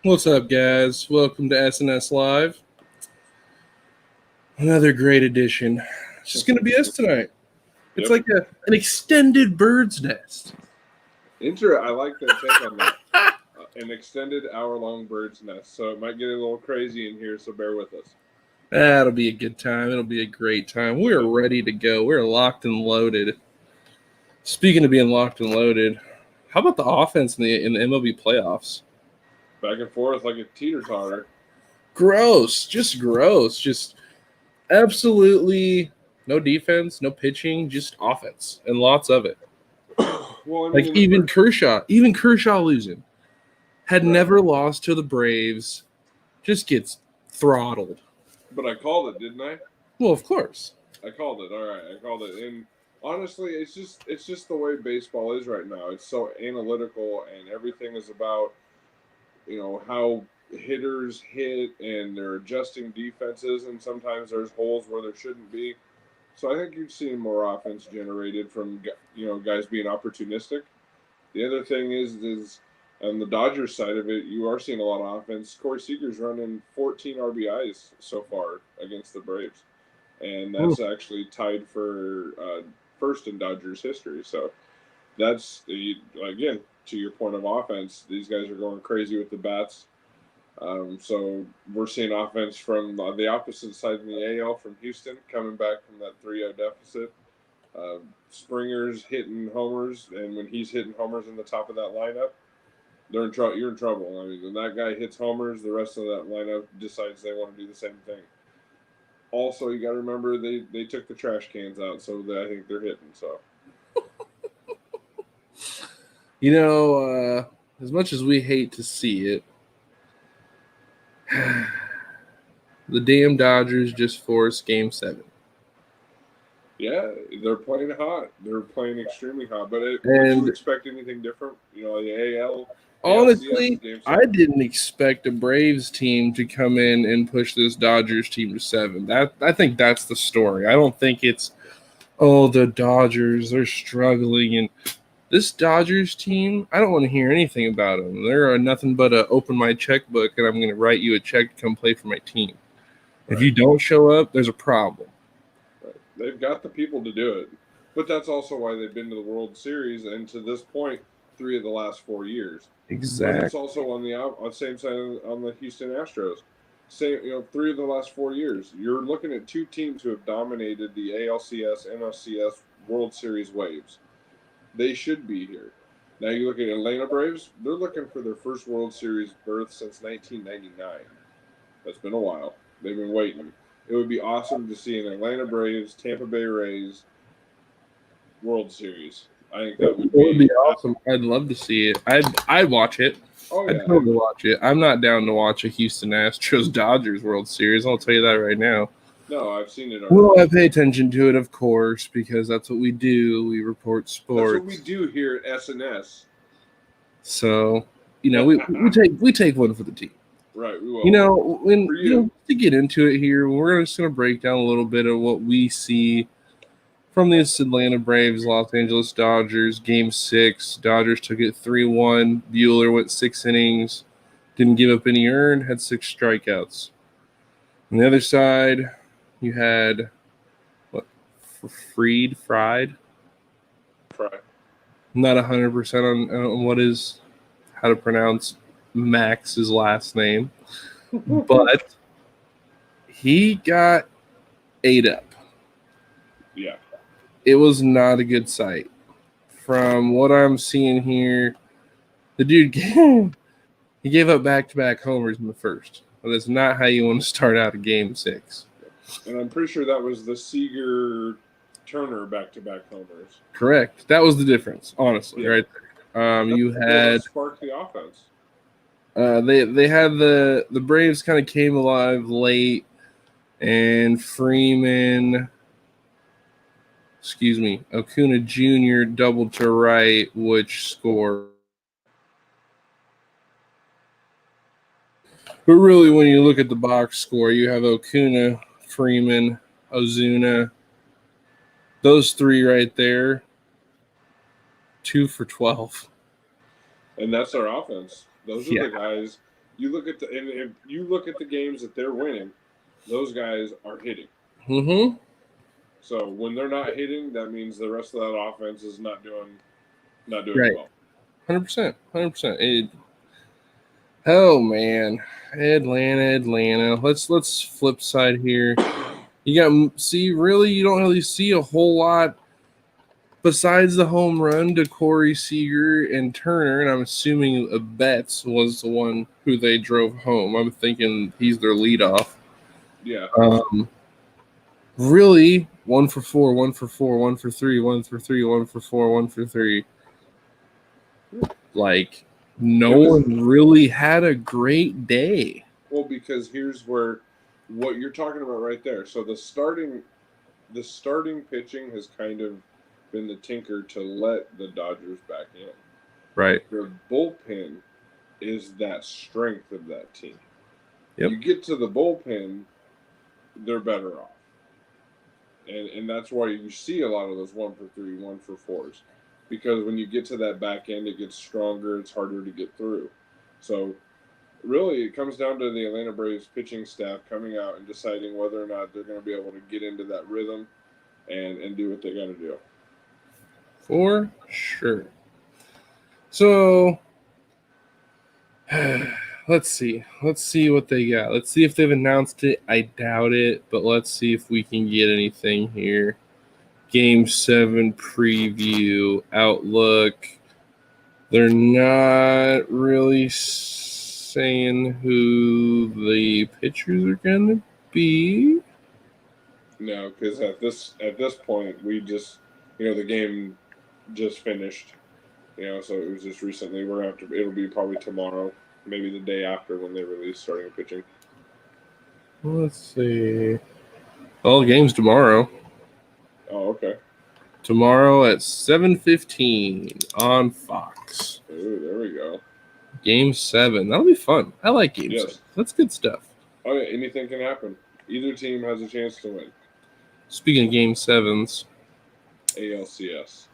What's up, guys? Welcome to SNS Live. Another great edition. It's just going to be us tonight. It's like an extended bird's nest. I like that take on that. An extended hour-long bird's nest. So it might get a little crazy in here, so bear with us. That'll be a good time. It'll be a great time. We're ready to go. We're locked and loaded. Speaking of being locked and loaded, how about the offense in the MLB playoffs? Back and forth like a teeter-totter. Gross. Just gross. Just absolutely no defense, no pitching, just offense, and lots of it. Well, like even Kershaw losing, had never lost to the Braves, just gets throttled. But I called it, didn't I? Well, of course. I called it. All right, I called it. And honestly, it's just the way baseball is right now. It's so analytical, and everything is about how hitters hit, and they're adjusting defenses, and sometimes there's holes where there shouldn't be. So I think you've seen more offense generated from guys being opportunistic. The other thing is on the Dodgers side of it, you are seeing a lot of offense. Corey Seager's running 14 RBIs so far against the Braves, and that's actually tied for first in Dodgers history. So that's again, to your point of offense, these guys are going crazy with the bats. So we're seeing offense from the opposite side in the AL from Houston, coming back from that 3-0 deficit. Springer's hitting homers, and when he's hitting homers in the top of that lineup, you're in trouble. I mean, when that guy hits homers, the rest of that lineup decides they want to do the same thing. Also, you got to remember they took the trash cans out, so I think they're hitting. So, as much as we hate to see it, the damn Dodgers just forced Game 7. Yeah, they're playing hot. They're playing extremely hot. But would you expect anything different? The AL. Honestly, I didn't expect a Braves team to come in and push this Dodgers team to 7. I think that's the story. I don't think it's, the Dodgers, they're struggling. And this Dodgers team, I don't want to hear anything about them. They're nothing but open my checkbook, and I'm going to write you a check to come play for my team. Right. If you don't show up, there's a problem. Right. They've got the people to do it. But that's also why they've been to the World Series, and to this point, 3 of the last 4 years. Exactly. But it's also on the same side on the Houston Astros. 3 of the last 4 years. You're looking at 2 teams who have dominated the ALCS, NLCS, World Series waves. They should be here. Now you look at Atlanta Braves. They're looking for their first World Series berth since 1999. That's been a while. They've been waiting. It would be awesome to see an Atlanta Braves, Tampa Bay Rays World Series. I think that would be awesome. I'd love to see it. I'd watch it. Oh, yeah. I'd totally watch it. I'm not down to watch a Houston Astros Dodgers World Series. I'll tell you that right now. No, I've seen it already. Well, I pay attention to it, of course, because that's what we do. We report sports. That's what we do here at SNS. So, we take one for the team. Right, we will. To get into it here, we're just going to break down a little bit of what we see from this Atlanta Braves, Los Angeles Dodgers, Game 6. Dodgers took it 3-1. Buehler went 6 innings, didn't give up any earned, had 6 strikeouts. On the other side, you had Fried. Not 100% on how to pronounce Max's last name, but he got ate up. Yeah. It was not a good sight. From what I'm seeing here, the dude he gave up back-to-back homers in the first. But that's not how you want to start out a Game 6. And I'm pretty sure that was the Seager-Turner back-to-back homers. Correct. That was the difference, honestly, right there. You had sparked the offense. They had the Braves kind of came alive late, and Acuna Jr. doubled to right, which scored. But really, when you look at the box score, you have Acuna, Freeman, Ozuna. Those 3 right there, 2 for 12. And that's our offense. Those are the guys You look at and if you look at the games that they're winning, those guys are hitting. Mm-hmm. So when they're not hitting, that means the rest of that offense is not doing Right. well. 100%. 100%. Oh man, Atlanta. Let's flip side here. You really you don't really see a whole lot besides the home run to Corey Seager and Turner, and I'm assuming Betts was the one who they drove home. I'm thinking he's their leadoff. Yeah. Really, 1 for 4, 1 for 4, 1 for 3, 1 for 3, 1 for 4, 1 for 3. Like no one really had a great day. Well, because here's where what you're talking about right there. So the starting pitching has kind of been the tinker to let the Dodgers back in. Right. Their bullpen is that strength of that team. Yep. You get to the bullpen, they're better off. And that's why you see a lot of those 1 for 3, 1 for 4s. Because when you get to that back end, it gets stronger, it's harder to get through. So really, it comes down to the Atlanta Braves pitching staff coming out and deciding whether or not they're going to be able to get into that rhythm and do what they got to do. For sure. So let's see what they got. Let's see if they've announced it. I doubt it, but let's see if we can get anything here. Game 7 preview, outlook. They're not really saying who the pitchers are going to be. No, because at this point, we just, the game just finished. So it was just recently. It'll be probably tomorrow, maybe the day after when they release starting pitching. Let's see. All games tomorrow. Oh, okay. Tomorrow at 7:15 on Fox. Ooh, there we go. Game 7. That'll be fun. I like Game 7. That's good stuff. Oh, yeah, anything can happen. Either team has a chance to win. Speaking of Game 7s. ALCS.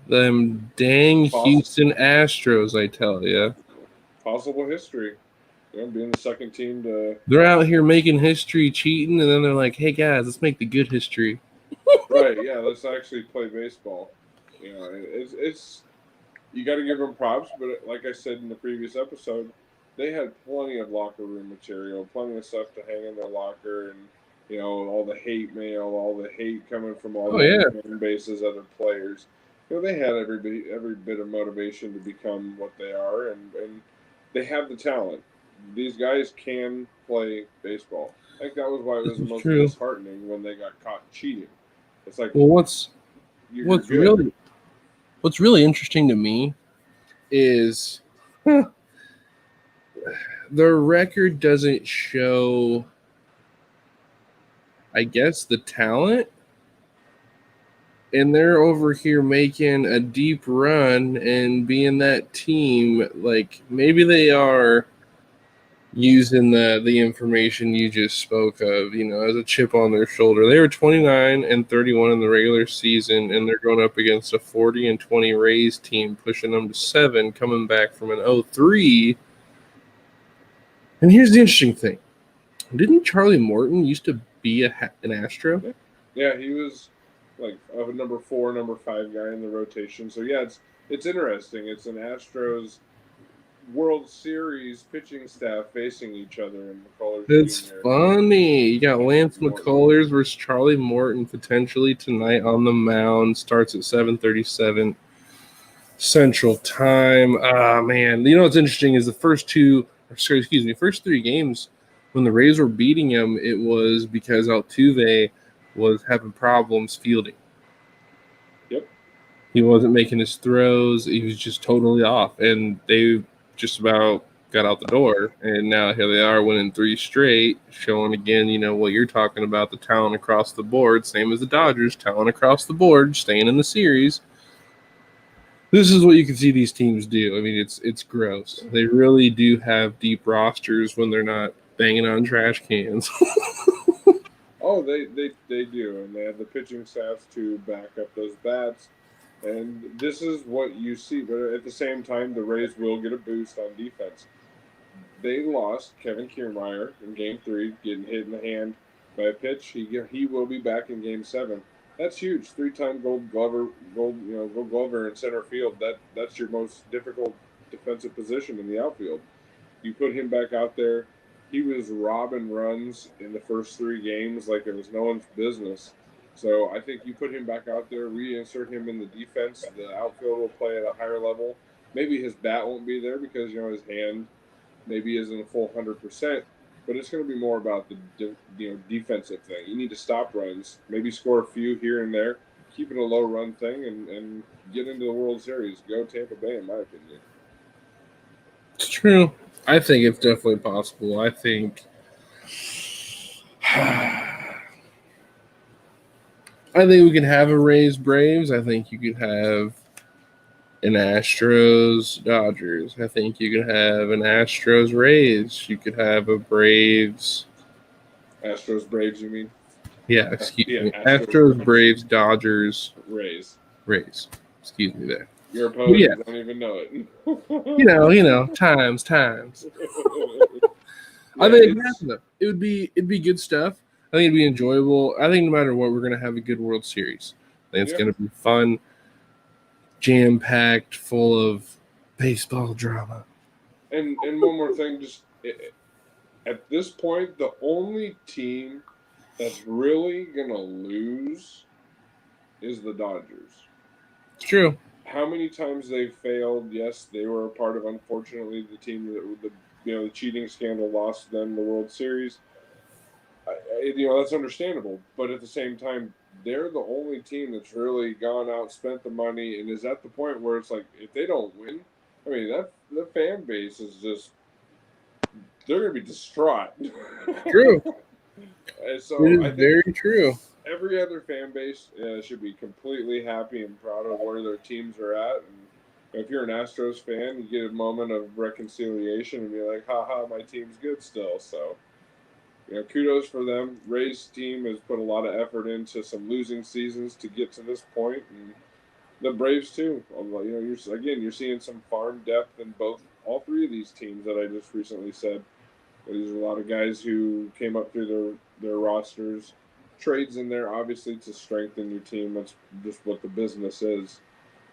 Them dang Houston Astros, I tell you. Possible history. Being the second team to... They're out here making history, cheating, and then they're like, hey, guys, let's make the good history. Right, yeah, let's actually play baseball. It's you got to give them props, but like I said in the previous episode, they had plenty of locker room material, plenty of stuff to hang in their locker, and all the hate mail, all the hate coming from all the fan bases, other players. They had every bit of motivation to become what they are, and they have the talent. These guys can play baseball. I think that was why it was the most disheartening when they got caught cheating. It's like, well, what's really interesting to me is their record doesn't show, I guess, the talent. And they're over here making a deep run and being that team. Like, maybe they are using the information you just spoke of, as a chip on their shoulder. They were 29-31 in the regular season, and they're going up against a 40-20 Rays team, pushing them to 7, coming back from an 0-3. And here's the interesting thing. Didn't Charlie Morton used to be an Astro? Yeah, he was like a number 4, number 5 guy in the rotation. So yeah, it's interesting. It's an Astros World Series pitching staff facing each other in McCullers. It's Jr. funny. You got Lance McCullers versus Charlie Morton potentially tonight on the mound. Starts at 7:37 Central Time. Ah, man. What's interesting is the first 3 games when the Rays were beating him, it was because Altuve was having problems fielding. Yep. He wasn't making his throws. He was just totally off. And they just about got out the door. And now here they are winning 3 straight, showing again, what you're talking about, the talent across the board. Same as the Dodgers, talent across the board, staying in the series. This is what you can see these teams do. I mean, it's gross. They really do have deep rosters when they're not banging on trash cans. Oh, they do, and they have the pitching staffs to back up those bats. And this is what you see. But at the same time, the Rays will get a boost on defense. They lost Kevin Kiermaier in Game 3, getting hit in the hand by a pitch. He will be back in Game 7. That's huge. Three-time Gold Glover in center field. That's your most difficult defensive position in the outfield. You put him back out there. He was robbing runs in the first 3 games like it was no one's business. So I think you put him back out there, reinsert him in the defense. The outfield will play at a higher level. Maybe his bat won't be there because his hand maybe isn't a full 100%, but it's going to be more about the defensive thing. You need to stop runs, maybe score a few here and there, keep it a low run thing, and get into the World Series. Go Tampa Bay, in my opinion. It's true. I think it's definitely possible. I think we can have a Rays Braves. I think you could have an Astros Dodgers. I think you could have an Astros Rays. You could have a Braves. Astros Braves, you mean? Yeah, excuse me. Astros Braves Dodgers Rays. Excuse me there. Your opponents don't even know it. Times. Yeah, I think it'd be good stuff. I think it'd be enjoyable. I think no matter what, we're gonna have a good World Series. I think it's gonna be fun, jam packed, full of baseball drama. And one more thing, just at this point, the only team that's really gonna lose is the Dodgers. It's true. How many times they failed? Yes, they were a part of. Unfortunately, the team that the cheating scandal lost them the World Series. That's understandable, but at the same time, they're the only team that's really gone out, spent the money, and is at the point where it's like if they don't win, I mean that the fan base is just they're gonna be distraught. True. And so it is I think very true. every other fan base should be completely happy and proud of where their teams are at. And if you're an Astros fan, you get a moment of reconciliation and be like, haha, my team's good still. So, kudos for them. Ray's team has put a lot of effort into some losing seasons to get to this point, and the Braves too. You're seeing some farm depth in all 3 of these teams that I just recently said. There's a lot of guys who came up through their rosters, trades in there obviously to strengthen your team. That's just what the business is.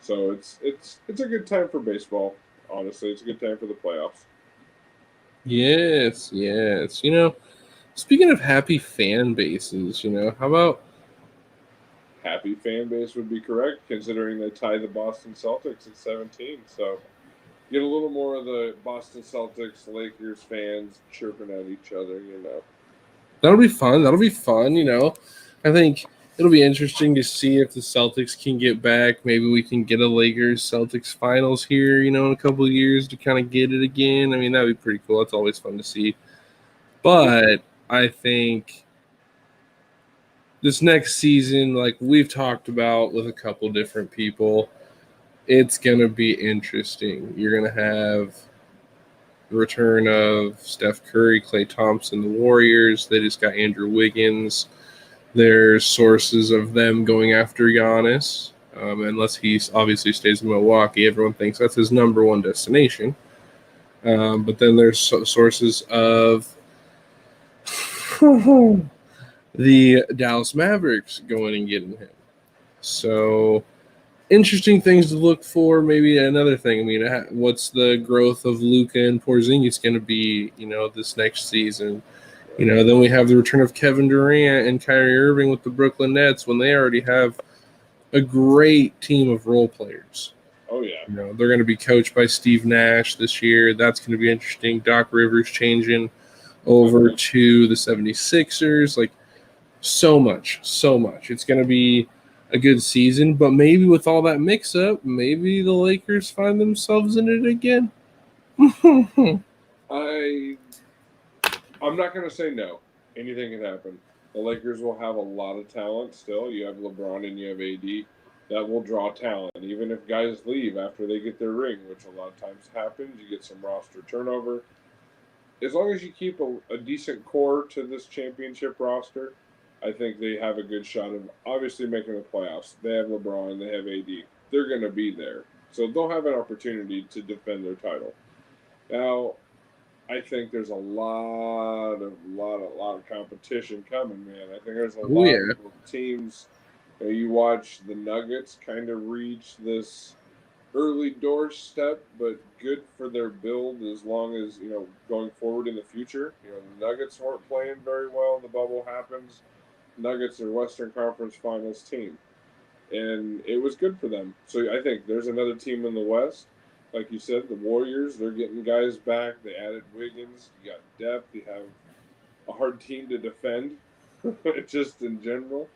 So it's a good time for baseball. Honestly, it's a good time for the playoffs. Yes. Speaking of happy fan bases, how about Happy fan base would be correct, considering they tied the Boston Celtics at 17. So get a little more of the Boston Celtics, Lakers fans chirping at each other. that'll be fun? I think it'll be interesting to see if the Celtics can get back. Maybe we can get a Lakers Celtics finals here, in a couple of years to kind of get it again. I mean, that'd be pretty cool. It's always fun to see. But I think this next season, like we've talked about with a couple different people, it's going to be interesting. You're going to have the return of Steph Curry, Klay Thompson, the Warriors. They just got Andrew Wiggins. There's sources of them going after Giannis, unless he obviously stays in Milwaukee. Everyone thinks that's his number one destination. But then there's sources of the Dallas Mavericks going and getting him. So interesting things to look for. Maybe another thing. I mean, what's the growth of Luka and Porzingis going to be? This next season. Then we have the return of Kevin Durant and Kyrie Irving with the Brooklyn Nets when they already have a great team of role players. Oh yeah. They're going to be coached by Steve Nash this year. That's going to be interesting. Doc Rivers changing over to the 76ers. Like so much. It's going to be a good season, but maybe with all that mix up, maybe the Lakers find themselves in it again. I'm not going to say no. Anything can happen. The Lakers will have a lot of talent still. You have LeBron and you have AD. That will draw talent. Even if guys leave after they get their ring, which a lot of times happens, you get some roster turnover. As long as you keep a decent core to this championship roster, I think they have a good shot of obviously making the playoffs. They have LeBron, they have AD. they're going to be there. So they'll have an opportunity to defend their title. Now, I think there's a lot of competition coming, man. I think there's a Oh lot yeah. of teams. You watch the Nuggets kind of reach this early doorstep, but good for their build as long as going forward in the future. The Nuggets weren't playing very well. The bubble happens. Nuggets are Western Conference Finals team, and it was good for them. So I think there's another team in the West. Like you said, the Warriors, they're getting guys back. They added Wiggins. You got depth. You have a hard team to defend, just in general.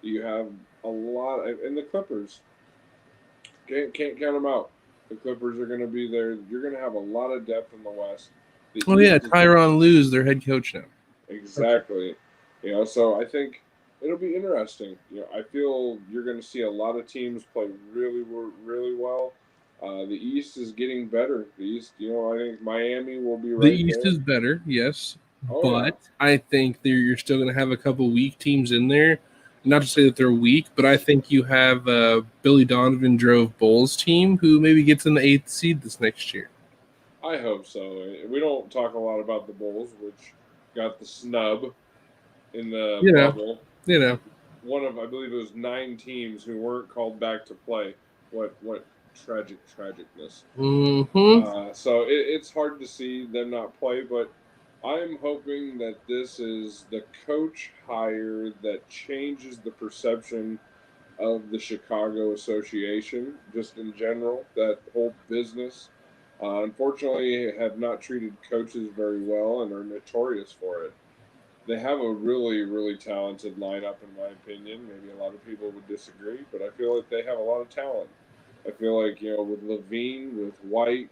You have a lot, and the Clippers can't count them out. The Clippers are going to be there. You're going to have a lot of depth in the West. The Oh East yeah, is Tyronn Lue's their head coach now. exactly. So I think it'll be interesting. I feel you're going to see a lot of teams play really well. The East is getting better. The East, I think Miami will be The right East there. is better, yes, Oh yeah, but I think you're still going to have a couple weak teams in there. Not to say that they're weak, but I think you have Billy Donovan drove Bulls team who maybe gets in the 8th seed this next year. I hope so. We don't talk a lot about the Bulls, which got the snub in the You know, bubble. you know. One of, I believe it was 9 teams who weren't called back to play. What tragicness. Mm-hmm. So it's hard to see them not play, but I'm hoping that this is the coach hire that changes the perception of the Chicago Association, just in general, that whole business. Unfortunately, have not treated coaches very well and are notorious for it. They have a really talented lineup, in my opinion. Maybe a lot of people would disagree, but I feel like they have a lot of talent. I feel like with Levine, with White,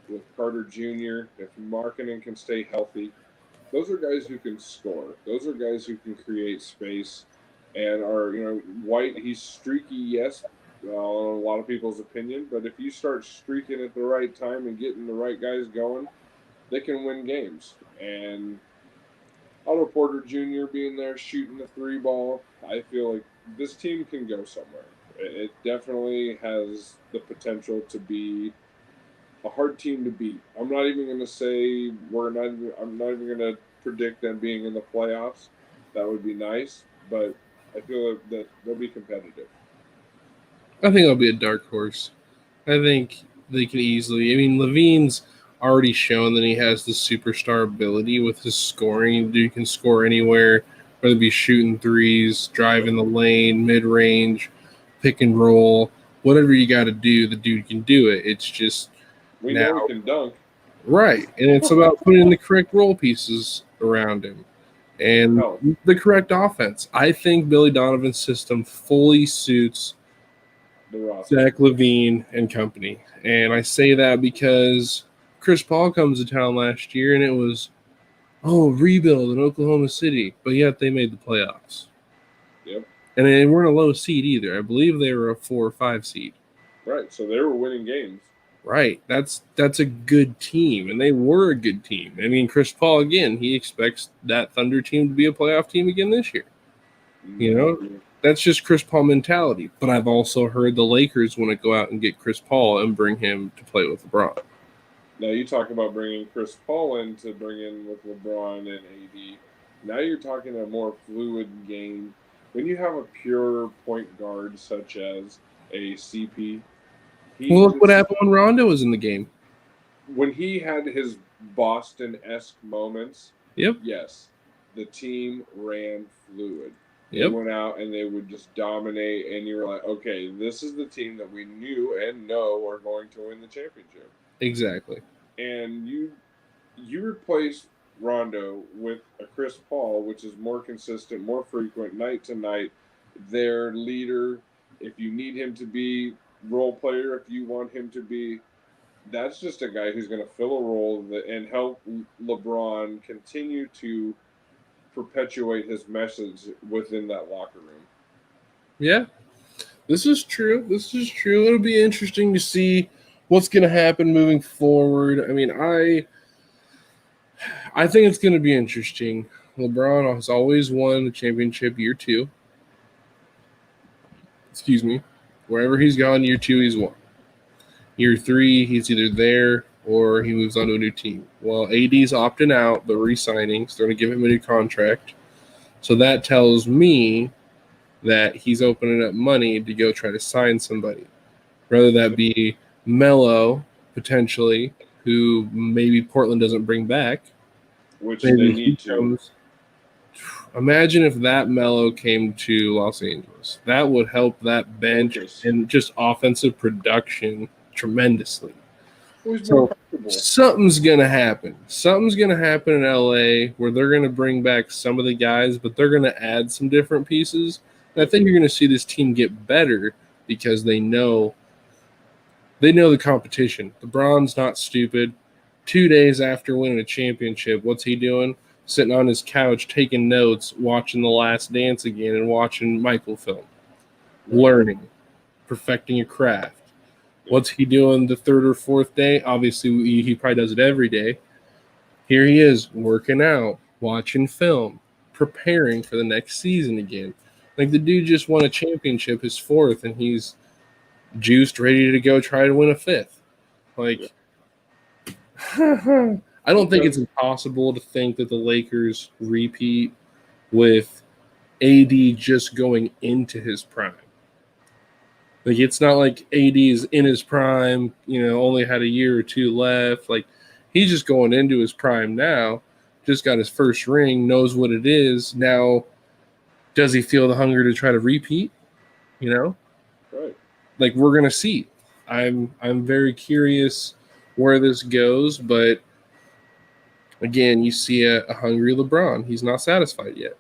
with Carter Jr., if Markkinen can stay healthy, those are guys who can score. Those are guys who can create space, and are White. He's streaky, yes, in a lot of people's opinion, but if you start streaking at the right time and getting the right guys going, they can win games. And Otto Porter Jr. being there shooting the three ball, I feel like this team can go somewhere. It definitely has the potential to be a hard team to beat. I'm not even going to say we're not. I'm not even going to predict them being in the playoffs. That would be nice, but I feel that they'll be competitive. I think it'll be a dark horse. I think they can easily. I mean, Levine's already shown that he has the superstar ability with his scoring. Dude can score anywhere, whether it be shooting threes, driving the lane, mid range, pick and roll, whatever you got to do. The dude can do it. It's just We now know he can dunk. right, and it's about putting the correct role pieces around him and Hell, the correct offense. I think Billy Donovan's system fully suits the roster. Zach Levine and company. And I say that because Chris Paul comes to town last year and it was, rebuild in Oklahoma City. But yet they made the playoffs. Yep. And they weren't a low seed either. I believe they were a 4 or 5 seed. Right. So they were winning games. Right. That's a good team. And they were a good team. I mean, Chris Paul, again, he expects that Thunder team to be a playoff team again this year. You know, that's just Chris Paul mentality. But I've also heard the Lakers want to go out and get Chris Paul and bring him to play with LeBron. Now you talk about bringing Chris Paul in to bring in with LeBron and AD. Now you're talking a more fluid game. When you have a pure point guard such as a CP, Well, look what happened when Rondo was in the game. when he had his Boston-esque moments. Yep. Yes, the team ran fluid. They Yep. went out and they would just dominate, and you were like, okay, this is the team that we knew and know are going to win the championship. Exactly. And you replace Rondo with a Chris Paul, which is more consistent, more frequent, night to night. Their leader, if you need him to be role player, if you want him to be, that's just a guy who's going to fill a role and help LeBron continue to perpetuate his message within that locker room. Yeah. This is true. It'll be interesting to see what's going to happen moving forward. I mean, I think it's going to be interesting. LeBron has always won the championship year 2. Excuse me. Wherever he's gone, year 2, he's won. Year 3, he's either there or he moves on to a new team. Well, AD's opting out, but re-signing, so they're going to give him a new contract. So that tells me that he's opening up money to go try to sign somebody. Whether that be Melo, potentially, who maybe Portland doesn't bring back. Which Maybe they need to. Imagine if that Melo came to Los Angeles. That would help that bench and just offensive production tremendously. So something's going to happen. Something's going to happen in LA where they're going to bring back some of the guys, but they're going to add some different pieces. And I think you're going to see this team get better because they know the competition. LeBron's not stupid. 2 days after winning a championship, what's he doing? Sitting on his couch, taking notes, watching The Last Dance again, and watching Michael film. Learning, perfecting a craft. What's he doing the 3rd or 4th day? Obviously, he probably does it every day. Here he is, working out, watching film, preparing for the next season again. Like, the dude just won a championship, his 4th, and he's juiced, ready to go try to win a 5th. Like, I don't think it's impossible to think that the Lakers repeat with AD just going into his prime. Like, it's not like AD is in his prime, only had a year or 2 left. Like, he's just going into his prime now, just got his first ring, knows what it is. Now, does he feel the hunger to try to repeat? Right. Like, we're going to see. I'm very curious where this goes, but again, you see a hungry LeBron. He's not satisfied yet.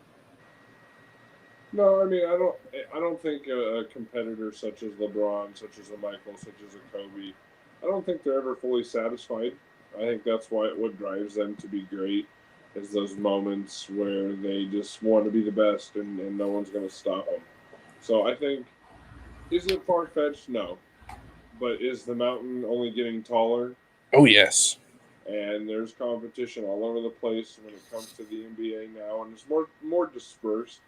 No, I mean, I don't think a competitor such as LeBron, such as a Michael, such as a Kobe, I don't think they're ever fully satisfied. I think that's what drives them to be great is those moments where they just want to be the best and no one's going to stop them. So I think, is it far-fetched? No. But is the mountain only getting taller? Oh, yes. And there's competition all over the place when it comes to the NBA now, and it's more dispersed.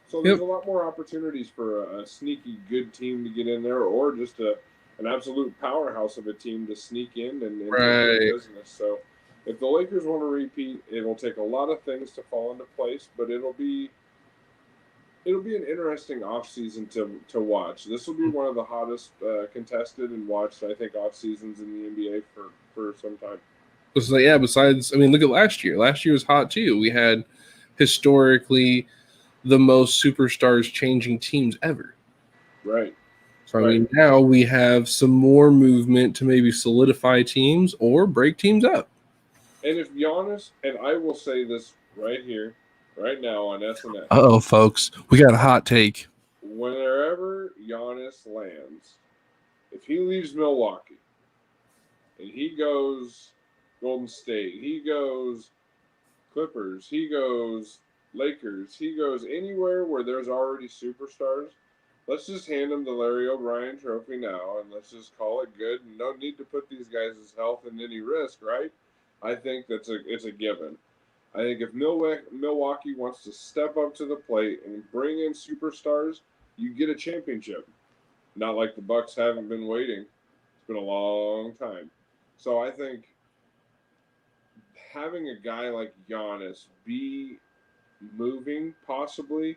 So there's a lot more opportunities for a sneaky good team to get in there, or just an absolute powerhouse of a team to sneak in and take business. So if the Lakers want to repeat, it'll take a lot of things to fall into place, but it'll be an interesting offseason to watch. This will be one of the hottest contested and watched, I think, off seasons in the NBA for some time. So, yeah, besides, I mean, look at last year. Last year was hot, too. We had historically the most superstars changing teams ever. Right. So, I mean, now we have some more movement to maybe solidify teams or break teams up. And if Giannis, and I will say this right here, right now on SNS. Uh-oh, folks. We got a hot take. Wherever Giannis lands, if he leaves Milwaukee and he goes Golden State, he goes Clippers, he goes Lakers, he goes anywhere where there's already superstars, let's just hand him the Larry O'Brien trophy now and let's just call it good. No need to put these guys' health in any risk, right? I think it's a given. I think if Milwaukee wants to step up to the plate and bring in superstars, you get a championship. Not like the Bucks haven't been waiting. It's been a long time. So I think having a guy like Giannis be moving possibly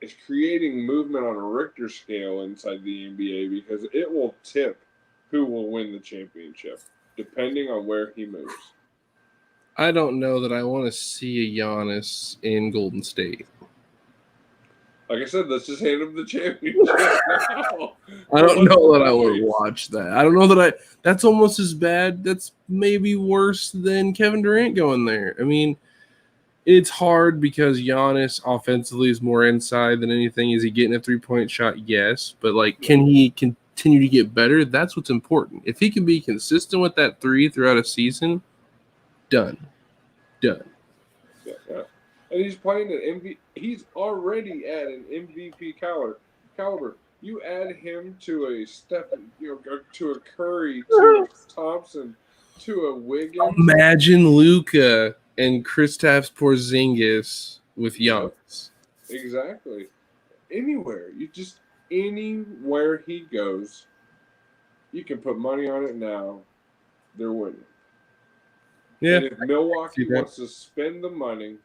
is creating movement on a Richter scale inside the NBA because it will tip who will win the championship depending on where he moves. I don't know that I want to see a Giannis in Golden State. Like I said, let's just hand him the championship now. I don't know that I want to watch that. I don't know that that's almost as bad. That's maybe worse than Kevin Durant going there. I mean, it's hard because Giannis offensively is more inside than anything. Is he getting a 3-point shot? Yes. But, can he continue to get better? That's what's important. If he can be consistent with that 3 throughout a season, done. Yeah. And he's playing at MVP. He's already at an MVP caliber. You add him to a to a Curry, to a Thompson, to a Wiggins. Imagine Luka and Kristaps Porzingis with Giannis. Exactly. Anywhere. anywhere he goes, you can put money on it now, they're winning. Yeah, And if Milwaukee see that. wants to spend the money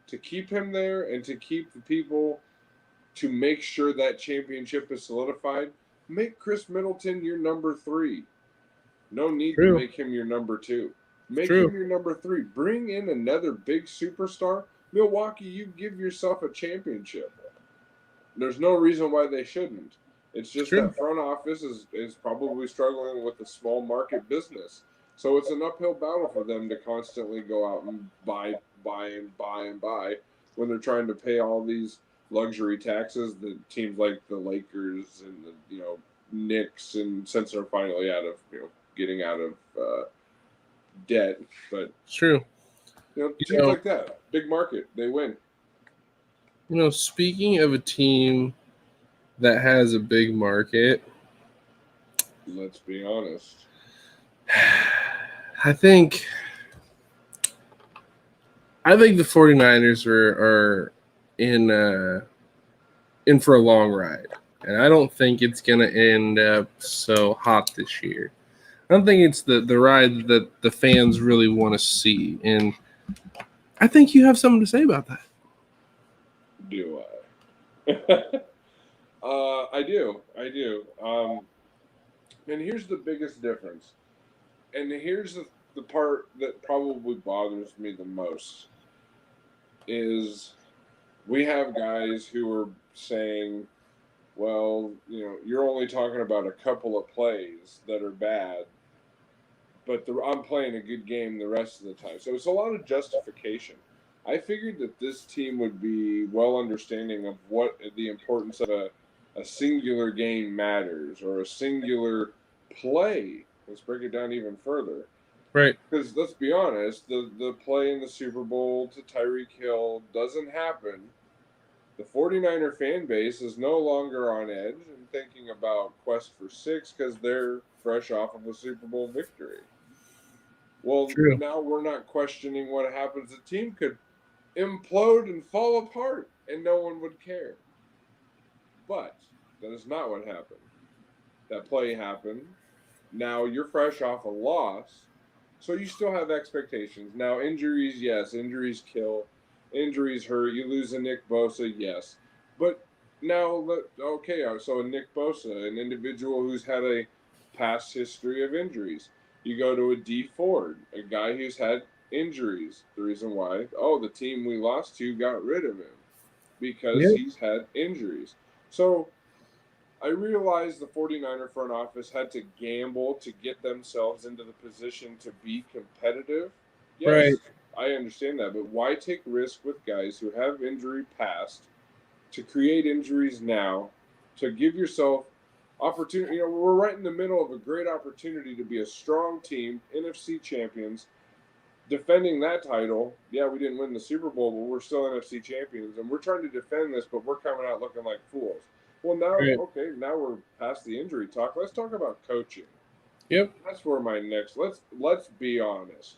to keep him there and to keep the people to make sure that championship is solidified, make Chris Middleton your number 3. No need to True. make him your number 2. It's Make true. him your number 3. Bring in another big superstar. Milwaukee, you give yourself a championship. There's no reason why they shouldn't. It's It's just true. that front office is probably struggling with a small market business. So it's an uphill battle for them to constantly go out and buy when they're trying to pay all these luxury taxes that teams like the Lakers and the Knicks, and since they're finally out of getting out of debt, but It's true. teams like that, big market, they win. Speaking of a team that has a big market, Let's be honest. I think the 49ers are in for a long ride. And I don't think it's going to end up so hot this year. I don't think it's the ride that the fans really want to see. And I think you have something to say about that. Do I? I do. And here's the biggest difference. And here's the part that probably bothers me the most is we have guys who are saying, well, you're only talking about a couple of plays that are bad, but I'm playing a good game the rest of the time. So it's a lot of justification. I figured that this team would be well understanding of what the importance of a singular game matters, or a singular play. Let's break it down even further. Right. Because let's be honest, the play in the Super Bowl to Tyreek Hill doesn't happen. The 49er fan base is no longer on edge and thinking about Quest for 6 because they're fresh off of a Super Bowl victory. Well, True. now we're not questioning what happens. The team could implode and fall apart and no one would care. But that is not what happened. That play happened. Now you're fresh off a loss, so you still have expectations. Now, injuries, yes, injuries kill. Injuries hurt. You lose a Nick Bosa, yes. But now, okay, so a Nick Bosa, an individual who's had a past history of injuries. You go to a D Ford, a guy who's had injuries. The reason why, the team we lost to got rid of him because he's had injuries. So I realized the 49er front office had to gamble to get themselves into the position to be competitive. Yes, Right. I understand that, but why take risk with guys who have injury past to create injuries now, to give yourself opportunity? We're right in the middle of a great opportunity to be a strong team, NFC champions, defending that title. Yeah, we didn't win the Super Bowl, but we're still NFC champions, and we're trying to defend this, but we're coming out looking like fools. Well, now, Right. okay, now we're past the injury talk. Let's talk about coaching. Yep. That's where my next. Let's be honest.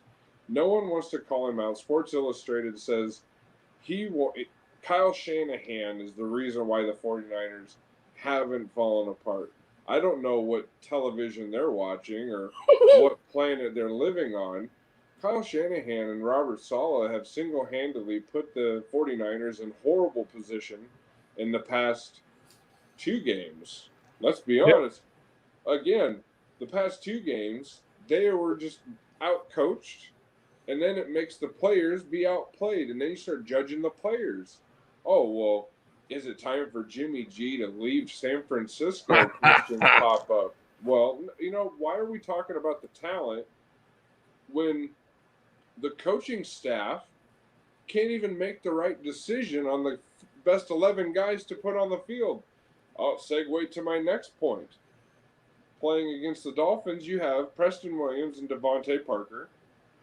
No one wants to call him out. Sports Illustrated says he will. Kyle Shanahan is the reason why the 49ers haven't fallen apart. I don't know what television they're watching or what planet they're living on. Kyle Shanahan and Robert Saleh have single-handedly put the 49ers in horrible position in the past 2 games. Let's be honest. Again, the past 2 games, they were just out-coached, and then it makes the players be outplayed, and then you start judging the players. Oh, well, is it time for Jimmy G to leave San Francisco? Questions pop up. Well, why are we talking about the talent when the coaching staff can't even make the right decision on the best 11 guys to put on the field? I'll segue to my next point. Playing against the Dolphins, you have Preston Williams and Devontae Parker,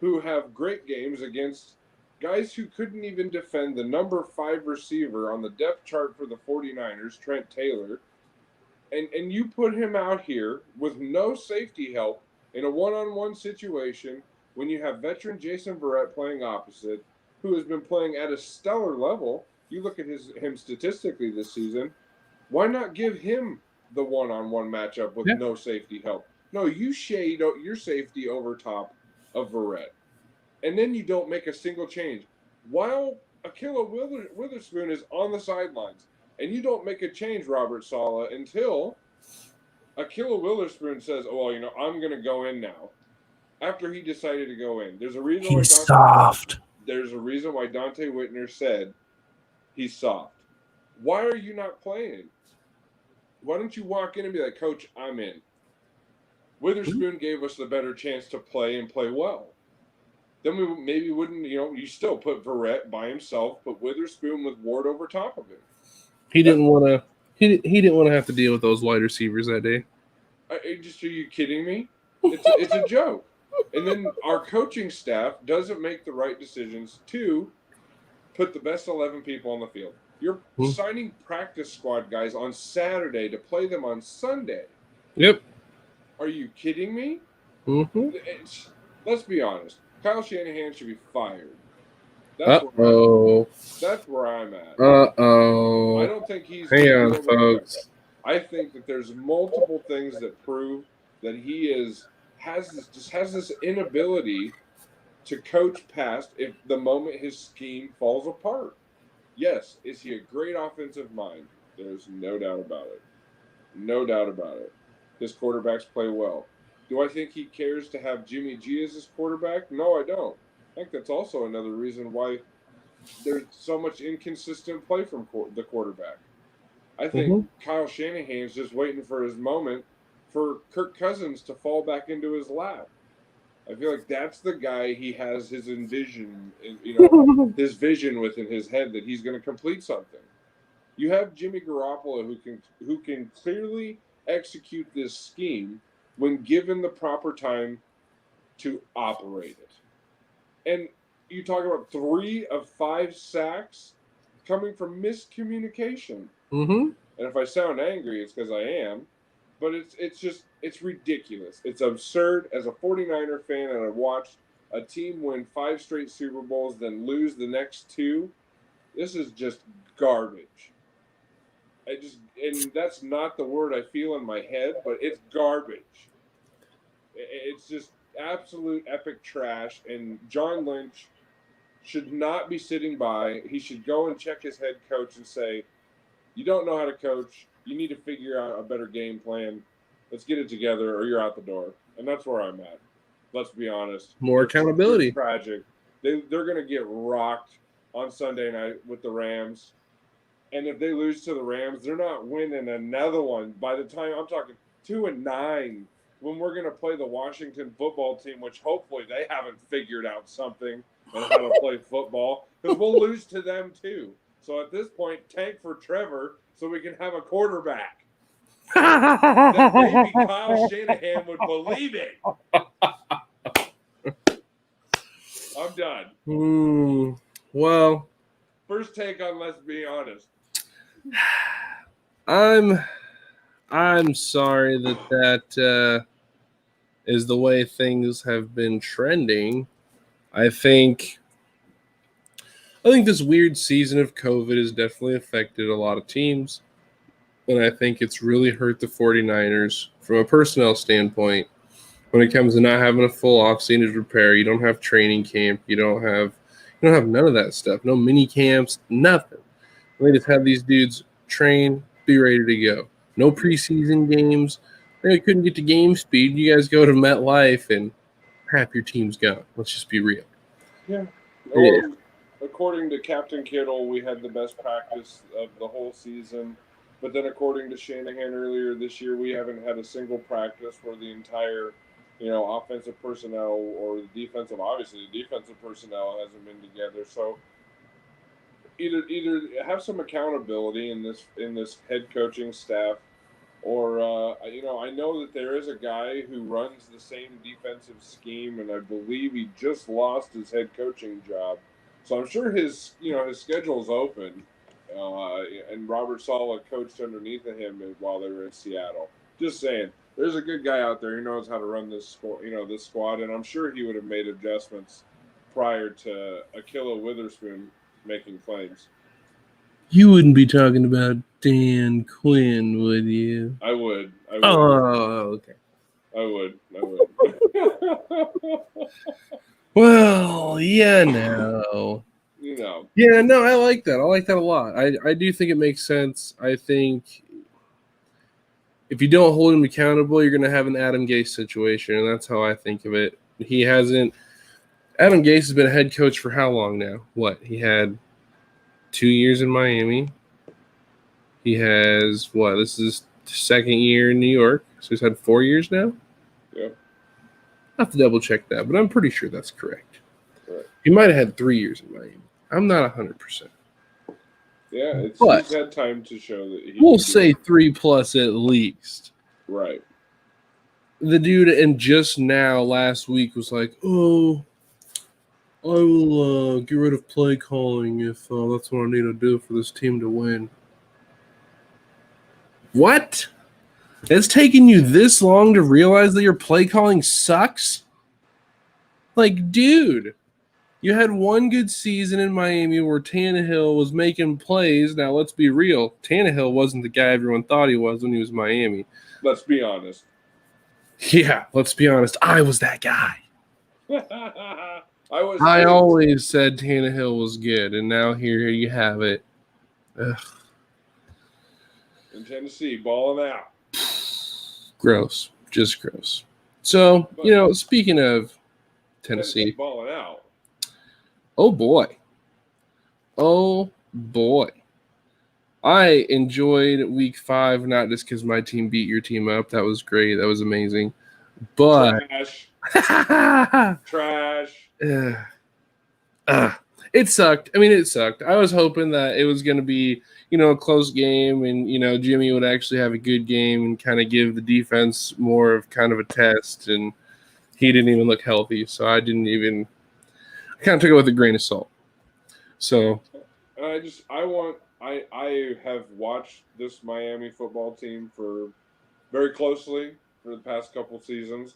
who have great games against guys who couldn't even defend the number 5 receiver on the depth chart for the 49ers, Trent Taylor. And you put him out here with no safety help in a one-on-one situation when you have veteran Jason Verrett playing opposite, who has been playing at a stellar level. You look at him statistically this season, Why not give him the one-on-one matchup with no safety help? No, you shade your safety over top of Verrett, and then you don't make a single change while Witherspoon is on the sidelines, and you don't make a change, Robert Saleh, until Akilla Witherspoon says, "Oh, well, I'm going to go in now." After he decided to go in, there's a reason why soft. There's a reason why Dante Whitner said he's soft. Why are you not playing? Why don't you walk in and be like, "Coach, I'm in." Witherspoon gave us the better chance to play and play well. Then we maybe wouldn't, you still put Verrett by himself, put Witherspoon with Ward over top of him. He didn't want to. He didn't want to have to deal with those wide receivers that day. Are you kidding me? It's a joke. And then our coaching staff doesn't make the right decisions to put the best 11 people on the field. You're signing practice squad guys on Saturday to play them on Sunday. Yep. Are you kidding me? Mm-hmm. Let's be honest. Kyle Shanahan should be fired. That's where I'm at. Uh-oh. I don't think he's Hang on, folks. I think that there's multiple things that prove that he has this inability to coach past if the moment his scheme falls apart. Yes, is he a great offensive mind? There's no doubt about it. No doubt about it. His quarterbacks play well. Do I think he cares to have Jimmy G as his quarterback? No, I don't. I think that's also another reason why there's so much inconsistent play from the quarterback. I think Kyle Shanahan's just waiting for his moment for Kirk Cousins to fall back into his lap. I feel like that's the guy he has his his vision within his head that he's going to complete something. You have Jimmy Garoppolo who can clearly execute this scheme when given the proper time to operate it. And you talk about 3 of 5 sacks coming from miscommunication. Mm-hmm. And if I sound angry, it's because I am. But it's ridiculous. It's absurd. As a 49er fan, and I watched a team win 5 straight Super Bowls, then lose the next 2. This is just garbage. And that's not the word I feel in my head, but it's garbage. It's just absolute epic trash. And John Lynch should not be sitting by. He should go and check his head coach and say, "You don't know how to coach. You need to figure out a better game plan. Let's get it together, or you're out the door." And that's where I'm at. Let's be honest. More accountability. It's tragic. They're going to get rocked on Sunday night with the Rams. And if they lose to the Rams, they're not winning another one. By the time I'm talking 2-9, when we're going to play the Washington football team, which hopefully they haven't figured out something on how to play football, because we'll lose to them too. So at this point, tank for Trevor so we can have a quarterback. That maybe Kyle Shanahan would believe it. I'm done. Well, first take on Let's Be Honest. I'm sorry that is the way things have been trending. I think this weird season of COVID has definitely affected a lot of teams. And I think it's really hurt the 49ers from a personnel standpoint when it comes to not having a full offseason to prepare. You don't have training camp. You don't have none of that stuff. No mini camps, nothing. They just have these dudes train, be ready to go. No preseason games. They couldn't get to game speed. You guys go to MetLife and half your team's gone. Let's just be real. Yeah. Well, according to Captain Kittle, we had the best practice of the whole season. But then according to Shanahan earlier this year, we haven't had a single practice where the entire, offensive personnel or the defensive personnel hasn't been together. So either have some accountability in this head coaching staff, or I know that there is a guy who runs the same defensive scheme, and I believe he just lost his head coaching job. So I'm sure his schedule's open. And Robert Saleh coached underneath of him while they were in Seattle. Just saying, there's a good guy out there who knows how to run this squad, and I'm sure he would have made adjustments prior to Akilla Witherspoon making claims. You wouldn't be talking about Dan Quinn, would you? I would. Oh, okay. I would. Well, yeah, no. You know. Yeah, no, I like that. I like that a lot. I do think it makes sense. I think if you don't hold him accountable, you're going to have an Adam Gase situation, and that's how I think of it. Adam Gase has been a head coach for how long now? What? He had 2 years in Miami. He has, this is his second year in New York, so he's had 4 years now? Yep. I have to double check that, but I'm pretty sure that's correct. Right. He might have had 3 years in Miami. I'm not 100%. Yeah, he's had time to show that we'll say 3+ at least. Right. The dude, and just now last week was like, oh, I will get rid of play calling if that's what I need to do for this team to win. What? It's taken you this long to realize that your play calling sucks? Like, dude, you had one good season in Miami where Tannehill was making plays. Now, let's be real. Tannehill wasn't the guy everyone thought he was when he was in Miami. Let's be honest. Yeah, let's be honest. I was that guy. I always said Tannehill was good, and now here you have it. Ugh. In Tennessee, balling out. Gross. Just gross. So, speaking of Tennessee. Balling out. Oh, boy. I enjoyed week 5, not just because my team beat your team up. That was great. That was amazing. But Trash. It sucked. It sucked. I was hoping that it was going to be, a close game and, Jimmy would actually have a good game and kind of give the defense more of kind of a test. And he didn't even look healthy. So I kind of took it with a grain of salt. So I have watched this Miami football team very closely for the past couple seasons.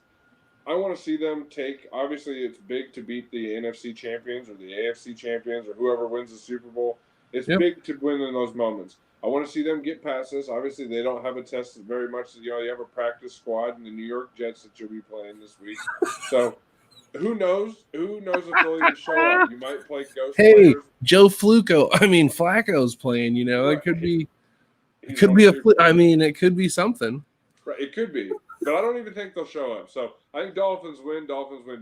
I want to see them obviously it's big to beat the NFC champions or the AFC champions or whoever wins the Super Bowl. It's big to win in those moments. I want to see them get past this. Obviously, they don't have a test very much. You have a practice squad in the New York Jets that you'll be playing this week. So who knows? Who knows if they'll even show up? You might play ghost players. Joe Flacco's playing, Right. It could be it could be something. Right, it could be. But I don't even think they'll show up. So I think Dolphins win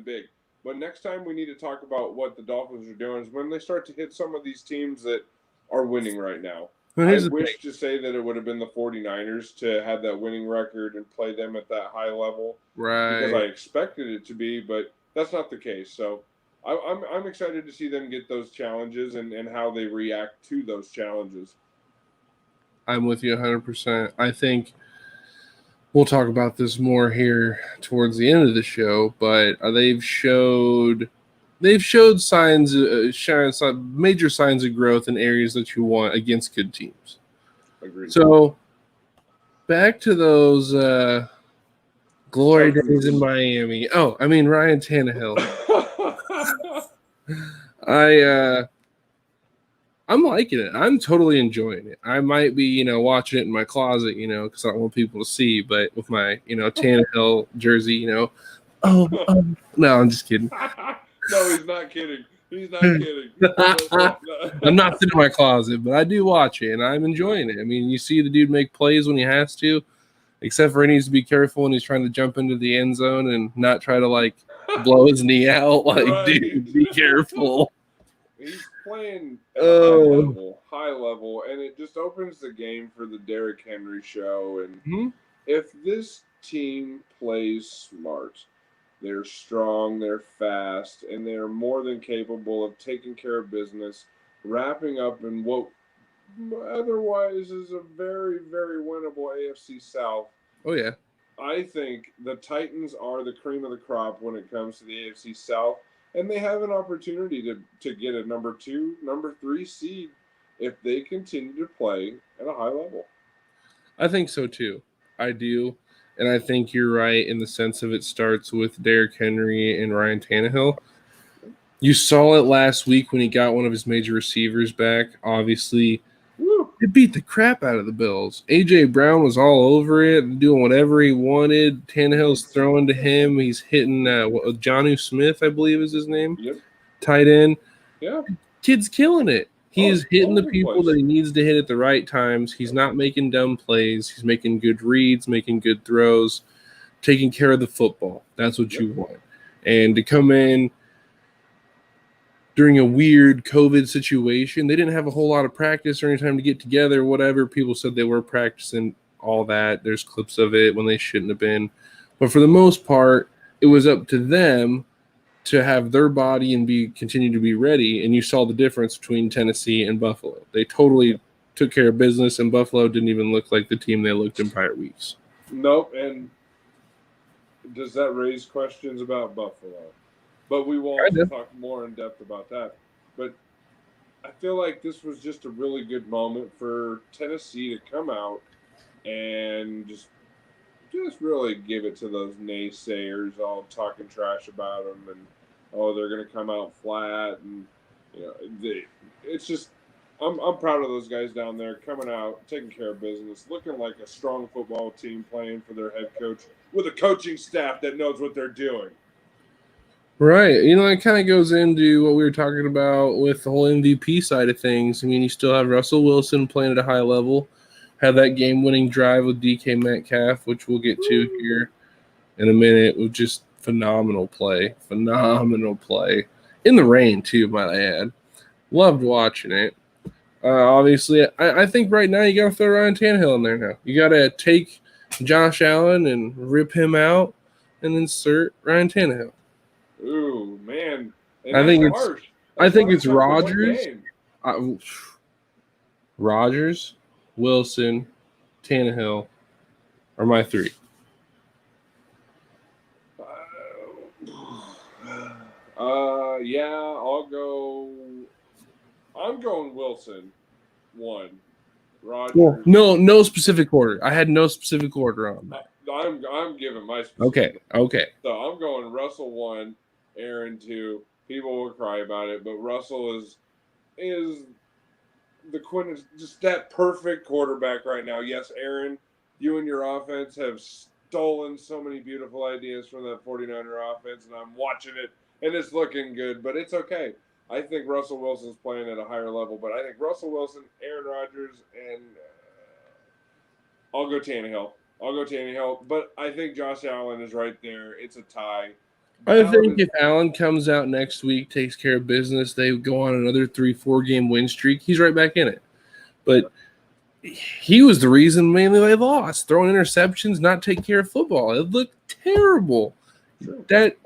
big. But next time we need to talk about what the Dolphins are doing is when they start to hit some of these teams that are winning right now. I wish to say that it would have been the 49ers to have that winning record and play them at that high level. Right. Because I expected it to be, but that's not the case. So I'm excited to see them get those challenges and how they react to those challenges. I'm with you 100%. I think we'll talk about this more here towards the end of the show, but they've showed signs, major signs of growth in areas that you want against good teams. Agreed. So back to those glory days in Miami. Ryan Tannehill. I'm liking it. I'm totally enjoying it. I might be, watching it in my closet, because I don't want people to see, but with my, Tannehill jersey, no, I'm just kidding. No, he's not kidding. He's not kidding. I'm not sitting in my closet, but I do watch it, and I'm enjoying it. You see the dude make plays when he has to, except for he needs to be careful when he's trying to jump into the end zone and not try to, blow his knee out. Right. Dude, be careful. He's playing at a high level, and it just opens the game for the Derrick Henry show. And if this team plays smart, they're strong, they're fast, and they're more than capable of taking care of business, wrapping up in what otherwise is a very, very winnable AFC South. Oh, yeah. I think the Titans are the cream of the crop when it comes to the AFC South. And they have an opportunity to get a number 2, number 3 seed if they continue to play at a high level. I think so, too. I do. And I think you're right in the sense of it starts with Derrick Henry and Ryan Tannehill. You saw it last week when he got one of his major receivers back. Obviously, They beat the crap out of the Bills. A.J. Brown was all over it, doing whatever he wanted. Tannehill's throwing to him. He's hitting Jonnu Smith, I believe is his name. Yep. Tight end. Yeah. Kid's killing it. He is hitting the people place. that he needs to hit at the right times. He's not making dumb plays. He's making good reads, making good throws, taking care of the football. That's what you want. And to come in during a weird COVID situation, they didn't have a whole lot of practice or any time to get together, whatever. People said they were practicing all that. There's clips of it when they shouldn't have been. But for the most part, it was up to them to have their body and continue to be ready. And you saw the difference between Tennessee and Buffalo. They totally took care of business, and Buffalo didn't even look like the team they looked in prior weeks. Nope. And does that raise questions about Buffalo? But we will also talk more in depth about that. But I feel like this was just a really good moment for Tennessee to come out and just really give it to those naysayers all talking trash about them and they're going to come out flat and it's just I'm proud of those guys down there coming out, taking care of business, looking like a strong football team playing for their head coach with a coaching staff that knows what they're doing. Right. It kind of goes into what we were talking about with the whole MVP side of things. I mean, you still have Russell Wilson playing at a high level, have that game-winning drive with DK Metcalf, which we'll get to here in a minute, with just phenomenal play. Phenomenal play. In the rain, too, might I add. Loved watching it. Obviously, I think right now you got to throw Ryan Tannehill in there now. You got to take Josh Allen and rip him out and insert Ryan Tannehill. Ooh, man. I think it's Rodgers. Rodgers, Wilson, Tannehill are my three. Yeah, I'm going Wilson, 1. Rodgers. Well, no specific order. I had no specific order on that. I'm giving my specific. Okay. So I'm going Russell 1, Aaron 2. People will cry about it, but Russell is the just that perfect quarterback right now. Yes, Aaron, you and your offense have stolen so many beautiful ideas from that 49er offense, and I'm watching it, and it's looking good, but it's okay. I think Russell Wilson's playing at a higher level, but I think Russell Wilson, Aaron Rodgers, and I'll go Tannehill. But I think Josh Allen is right there. It's a tie. I think if Allen comes out next week, takes care of business, they go on another 3-4 game win streak, he's right back in it. But he was the reason mainly they lost. Throwing interceptions, not taking care of football. It looked terrible. That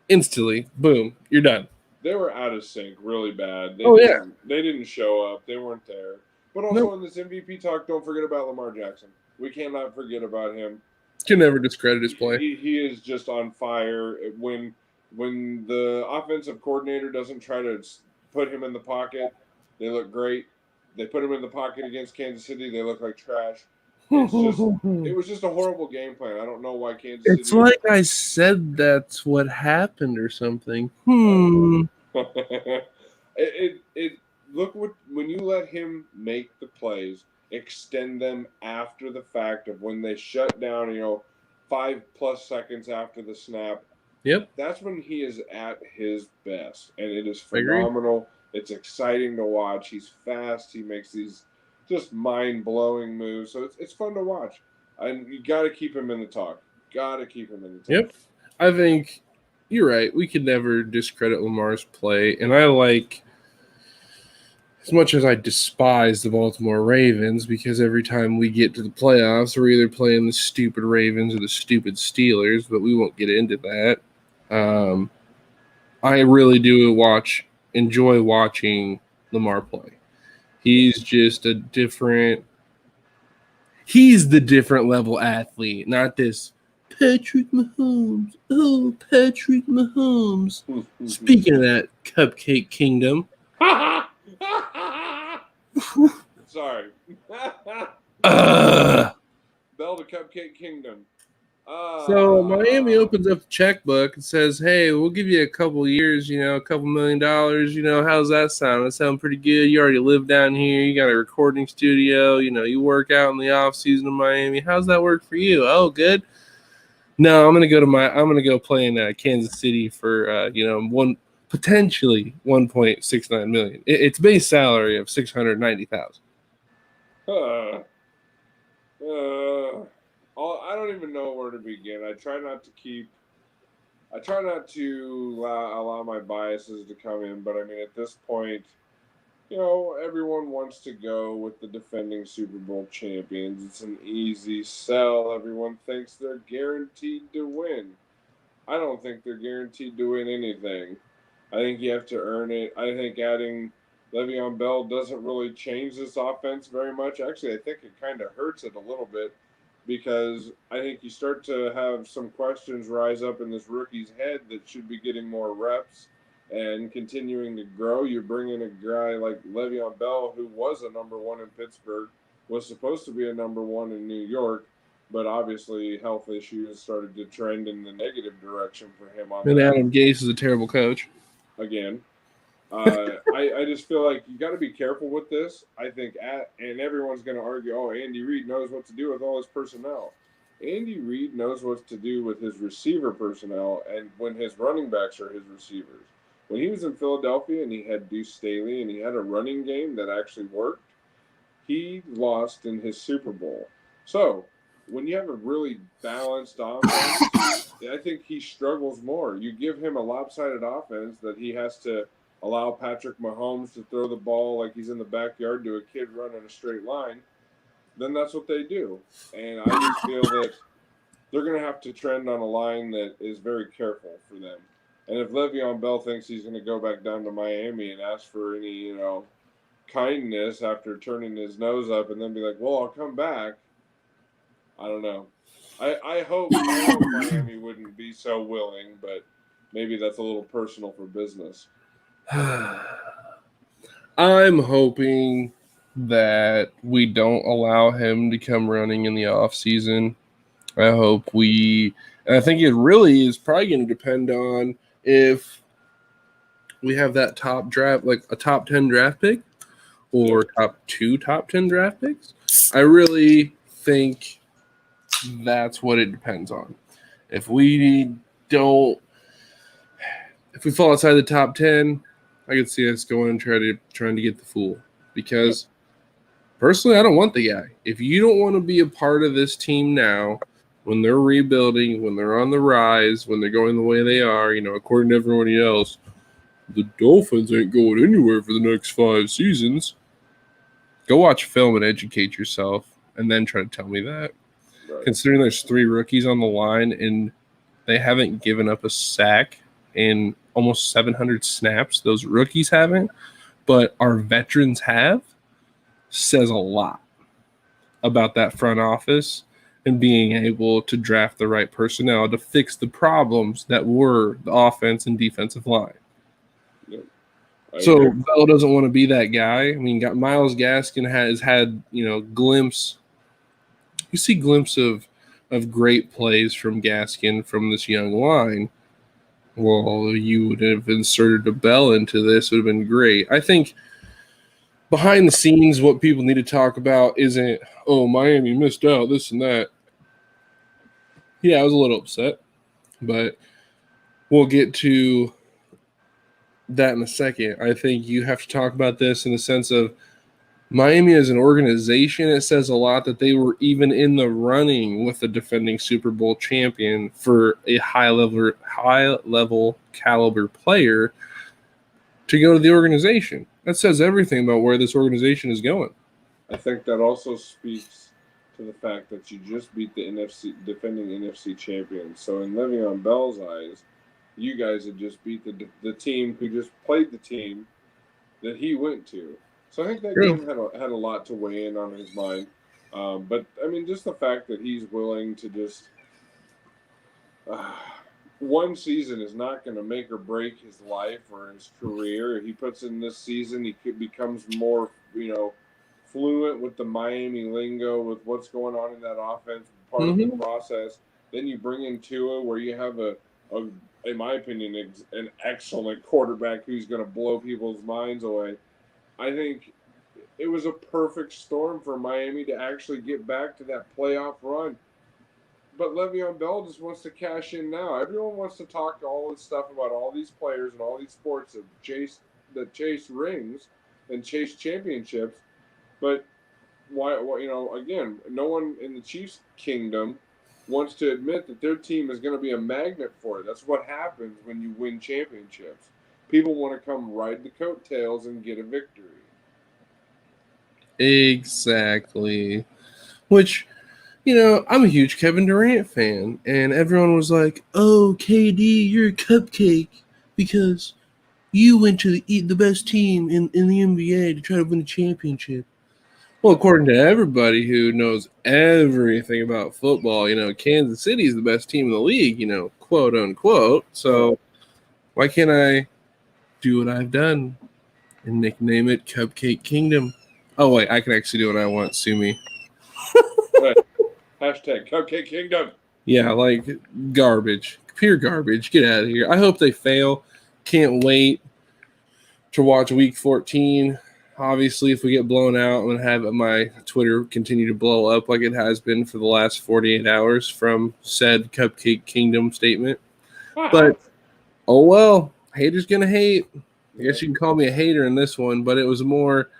instantly, boom, you're done. They were out of sync really bad. They didn't show up. They weren't there. But also in this MVP talk, don't forget about Lamar Jackson. We cannot forget about him. Can never discredit his play. He is just on fire. When the offensive coordinator doesn't try to put him in the pocket, they look great. They put him in the pocket against Kansas City, they look like trash. It was just a horrible game plan. I don't know why Kansas City. It's like I said that's what happened or something. Look when you let him make the plays, extend them after the fact of when they shut down, 5+ seconds after the snap. Yep. That's when he is at his best. And it is phenomenal. It's exciting to watch. He's fast. He makes these just mind-blowing moves. So it's fun to watch. And you got to keep him in the talk. Yep. I think you're right. We could never discredit Lamar's play. And I like, as much as I despise the Baltimore Ravens, because every time we get to the playoffs, we're either playing the stupid Ravens or the stupid Steelers, but we won't get into that. I really do enjoy watching Lamar play. He's just the different level athlete, not this Patrick Mahomes. Oh, Patrick Mahomes. Speaking of that Cupcake Kingdom. Sorry. Bell to Cupcake Kingdom. So Miami opens up the checkbook and says, "Hey, we'll give you a couple years, a couple $1 million. How's that sound? That sound pretty good. You already live down here. You got a recording studio. You work out in the off season in Miami. How's that work for you? Oh, good. No, I'm gonna go play in Kansas City for potentially 1.69 million. It's base salary of 690,000. Uh, I don't even know where to begin. I try not to allow my biases to come in, but I mean, at this point, everyone wants to go with the defending Super Bowl champions. It's an easy sell. Everyone thinks they're guaranteed to win. I don't think they're guaranteed to win anything. I think you have to earn it. I think adding Le'Veon Bell doesn't really change this offense very much. Actually, I think it kind of hurts it a little bit because I think you start to have some questions rise up in this rookie's head that should be getting more reps and continuing to grow. You bring in a guy like Le'Veon Bell, who was a number one in Pittsburgh, was supposed to be a number one in New York, but obviously health issues started to trend in the negative direction for him on And that. Adam Gase is a terrible coach. Again, I just feel like you got to be careful with this. I think and everyone's going to argue, oh, Andy Reid knows what to do with all his personnel. Andy Reid knows what to do with his receiver personnel and when his running backs are his receivers. When he was in Philadelphia and he had Deuce Staley and he had a running game that actually worked, he lost in his Super Bowl. So when you have a really balanced offense, I think he struggles more. You give him a lopsided offense that he has to allow Patrick Mahomes to throw the ball like he's in the backyard to a kid running a straight line, then that's what they do. And I just feel that they're going to have to trend on a line that is very careful for them. And if Le'Veon Bell thinks he's going to go back down to Miami and ask for any, kindness after turning his nose up and then be like, well, I'll come back, I don't know. I hope Miami wouldn't be so willing, but maybe that's a little personal for business. I'm hoping that we don't allow him to come running in the off season. I hope and I think it really is probably going to depend on if we have that top draft, like a top 10 draft pick or top 10 draft picks. I really think that's what it depends on. If we fall outside the top 10, I could see us going and trying to get the fool. Because personally, I don't want the guy. If you don't want to be a part of this team now, when they're rebuilding, when they're on the rise, when they're going the way they are, according to everybody else, the Dolphins ain't going anywhere for the next 5 seasons. Go watch film and educate yourself, and then try to tell me that. Right. Considering there's 3 rookies on the line and they haven't given up a sack in almost 700 snaps, those rookies haven't, but our veterans have, says a lot about that front office and being able to draft the right personnel to fix the problems that were the offense and defensive line. Yep. So Bell doesn't want to be that guy. I mean, got Myles Gaskin has had, glimpse. You see glimpse of great plays from Gaskin from this young line. Well, you would have inserted a Bell into this. It would have been great. I think behind the scenes, what people need to talk about isn't, oh, Miami missed out, this and that. Yeah, I was a little upset, but we'll get to that in a second. I think you have to talk about this in the sense of Miami as an organization. It says a lot that they were even in the running with the defending Super Bowl champion for a high level caliber player to go to the organization. That says everything about where this organization is going. I think that also speaks to the fact that you just beat the defending NFC champion. So in Le'Veon Bell's eyes, you guys had just beat the team who just played the team that he went to. So I think that game had a lot to weigh in on his mind. But I mean, just the fact that he's willing to just one season is not going to make or break his life or his career. If he puts in this season, he becomes more, fluent with the Miami lingo, with what's going on in that offense, part of the process. Then you bring in Tua, where you have in my opinion, an excellent quarterback who's going to blow people's minds away. I think it was a perfect storm for Miami to actually get back to that playoff run. But Le'Veon Bell just wants to cash in now. Everyone wants to talk all this stuff about all these players and all these sports that chase rings and chase championships. But why again, no one in the Chiefs kingdom wants to admit that their team is going to be a magnet for it. That's what happens when you win championships. People want to come ride the coattails and get a victory. Exactly. Which, I'm a huge Kevin Durant fan, and everyone was like, "Oh, KD, you're a cupcake because you went to the best team in the NBA to try to win a championship." Well, according to everybody who knows everything about football, Kansas City is the best team in the league, quote unquote. So why can't I do what I've done and nickname it Cupcake Kingdom? Oh, wait, I can actually do what I want. Sue me. Right. Hashtag Cupcake Kingdom. Yeah, like garbage. Pure garbage. Get out of here. I hope they fail. Can't wait to watch week 14. Obviously, if we get blown out, I'm going to have my Twitter continue to blow up like it has been for the last 48 hours from said Cupcake Kingdom statement. But, oh well, haters going to hate. I guess you can call me a hater in this one, but it was more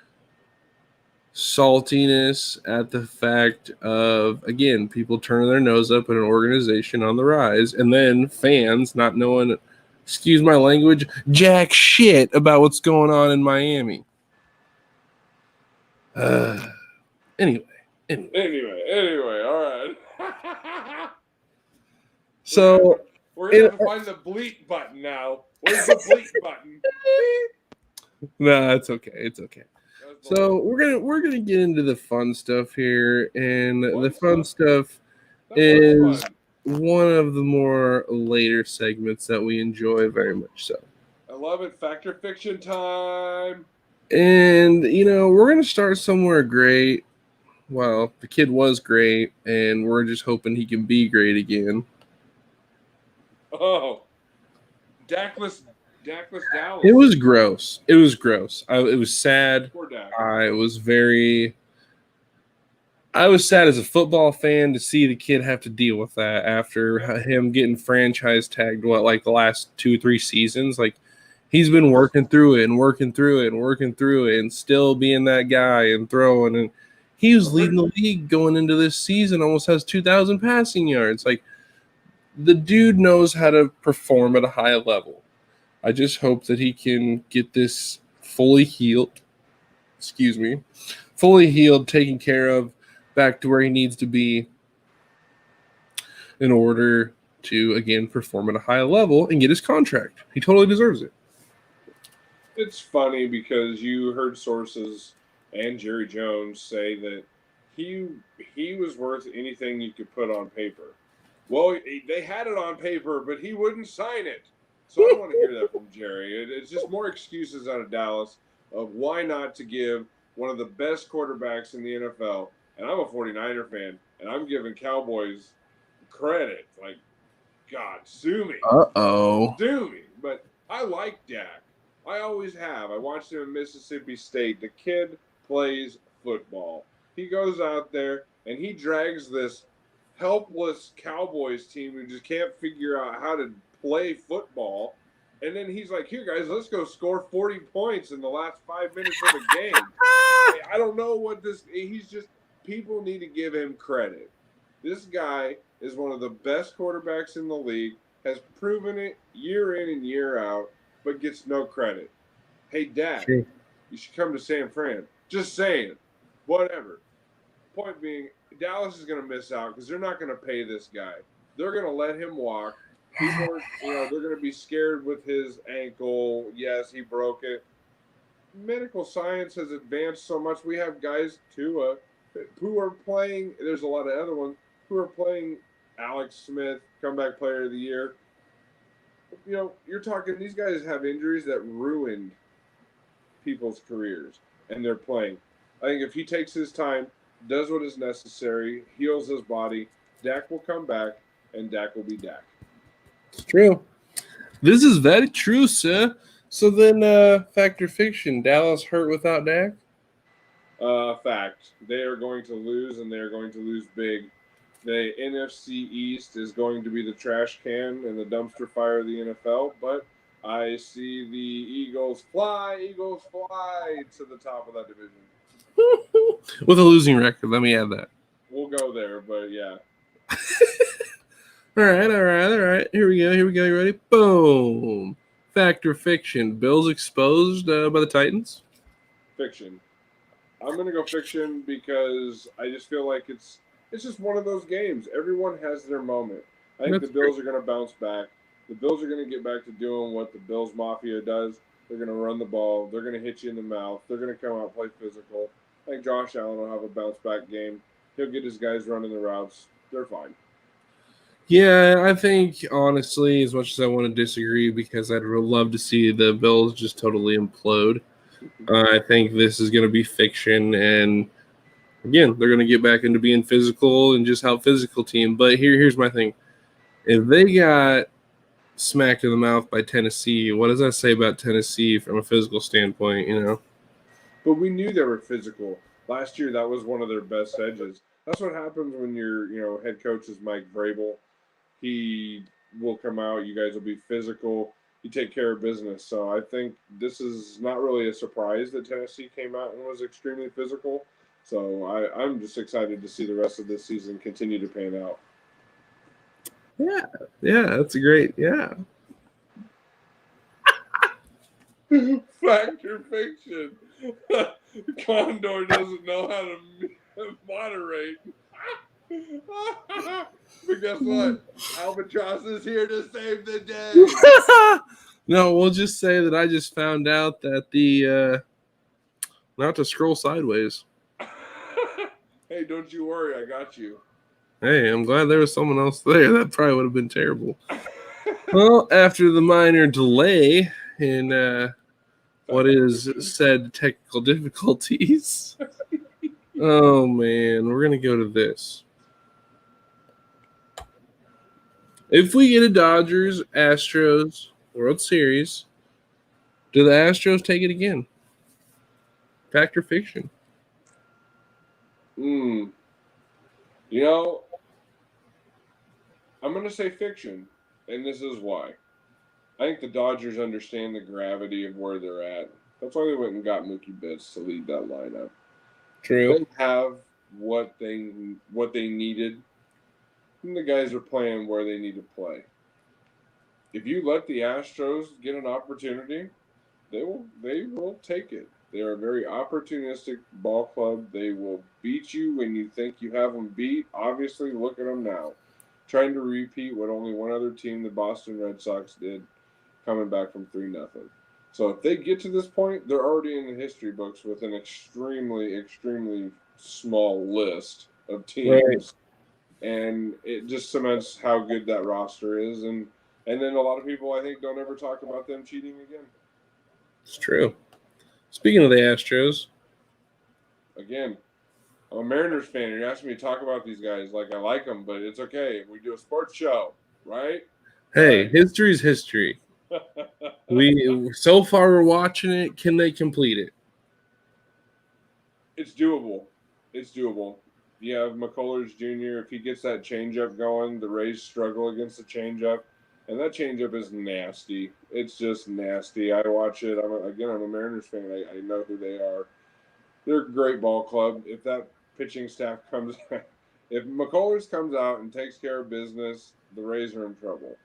saltiness at the fact of, again, people turning their nose up at an organization on the rise, and then fans not knowing, excuse my language, jack shit about what's going on in Miami. Anyway, all right. So we're gonna have to find the bleep button now. Where's the bleep button? No, it's okay. It's okay. So we're gonna get into the fun stuff here, and the fun stuff is one of the more later segments that we enjoy very much. So I love it. Fact or fiction time. And we're gonna start somewhere great. Well, the kid was great, and we're just hoping he can be great again. Oh, Dakless Dallas. It was gross. It was gross. It was sad. Poor Dak. I was sad as a football fan to see the kid have to deal with that after him getting franchise tagged, like the last 2-3 seasons. Like, he's been working through it and still being that guy and throwing. And he was leading the league going into this season, almost has 2,000 passing yards. Like, the dude knows how to perform at a high level. I just hope that he can get this fully healed, taken care of, back to where he needs to be in order to, again, perform at a high level and get his contract. He totally deserves it. It's funny because you heard sources and Jerry Jones say that he was worth anything you could put on paper. Well, they had it on paper, but he wouldn't sign it. So I don't want to hear that from Jerry. It's just more excuses out of Dallas of why not to give one of the best quarterbacks in the NFL. And I'm a 49er fan, and I'm giving Cowboys credit. Like, God, sue me. Uh-oh. Sue me. But I like Dak. I always have. I watched him in Mississippi State. The kid plays football. He goes out there, and he drags this helpless Cowboys team who just can't figure out how to play football. And then he's like, here, guys, let's go score 40 points in the last 5 minutes of the game. I don't know what this – he's just – people need to give him credit. This guy is one of the best quarterbacks in the league, has proven it year in and year out, but gets no credit. Hey, Dak, you should come to San Fran. Just saying. Whatever. Point being, Dallas is going to miss out because they're not going to pay this guy. They're going to let him walk. People are, they're going to be scared with his ankle. Yes, he broke it. Medical science has advanced so much. We have guys, Tua, who are playing. There's a lot of other ones who are playing. Alex Smith, comeback player of the year. You're talking, these guys have injuries that ruined people's careers, and they're playing. I think if he takes his time, does what is necessary, heals his body, Dak will come back. and Dak will be Dak. It's true. This is very true, sir. So then, fact or fiction, Dallas hurt without Dak? Fact. They are going to lose, and they are going to lose big. The NFC East is going to be the trash can and the dumpster fire of the NFL, but I see the Eagles fly to the top of that division. With a losing record, let me add that. We'll go there, but yeah. All right. Here we go. You ready? Boom. Fact or fiction, Bills exposed by the Titans? Fiction. I'm going to go fiction because I just feel like it's just one of those games. Everyone has their moment. I think the Bills are going to bounce back. The Bills are going to get back to doing what the Bills Mafia does. They're going to run the ball. They're going to hit you in the mouth. They're going to come out and play physical. I think Josh Allen will have a bounce back game. He'll get his guys running the routes. They're fine. Yeah, I think, honestly, as much as I want to disagree, because I'd love to see the Bills just totally implode, I think this is going to be fiction. And, again, they're going to get back into being physical and just how physical team. But here's my thing. If they got smacked in the mouth by Tennessee, what does that say about Tennessee from a physical standpoint, you know? But we knew they were physical. Last year, that was one of their best edges. That's what happens when your head coach is Mike Vrabel. He will come out. You guys will be physical. You take care of business. So I think this is not really a surprise that Tennessee came out and was extremely physical. So I'm just excited to see the rest of this season continue to pan out. Yeah, that's a great, yeah. Fact or fiction? Condor doesn't know how to moderate. But guess what? Albatross is here to save the day. No, we'll just say that I just found out that the not to scroll sideways. Hey, don't you worry, I got you. Hey, I'm glad there was someone else there. That probably would have been terrible. Well, after the minor delay in what is said technical difficulties, oh man, we're gonna go to this. If we get a Dodgers Astros World Series, do the Astros take it again? Fact or fiction? You know, I'm going to say fiction, and this is why. I think the Dodgers understand the gravity of where they're at. That's why they went and got Mookie Betts to lead that lineup. True. They have what they needed, and the guys are playing where they need to play. If you let the Astros get an opportunity, they will take it. They are a very opportunistic ball club. They will beat you when you think you have them beat. Obviously, look at them now, trying to repeat what only one other team, the Boston Red Sox, did, coming back from 3-0. So if they get to this point, they're already in the history books with an extremely, extremely small list of teams. Right. And it just cements how good that roster is. And then a lot of people, I think, don't ever talk about them cheating again. It's true. Speaking of the Astros. Again, I'm a Mariners fan. You're asking me to talk about these guys like I like them, but it's okay. We do a sports show, right? Hey, history's history. So far we're watching it. Can they complete it? It's doable. You have McCullers Jr. If he gets that changeup going, the Rays struggle against the changeup, and that changeup is nasty. It's just nasty. I watch it. I'm a Mariners fan. I know who they are. They're a great ball club. If that pitching staff comes, if McCullers comes out and takes care of business, the Rays are in trouble.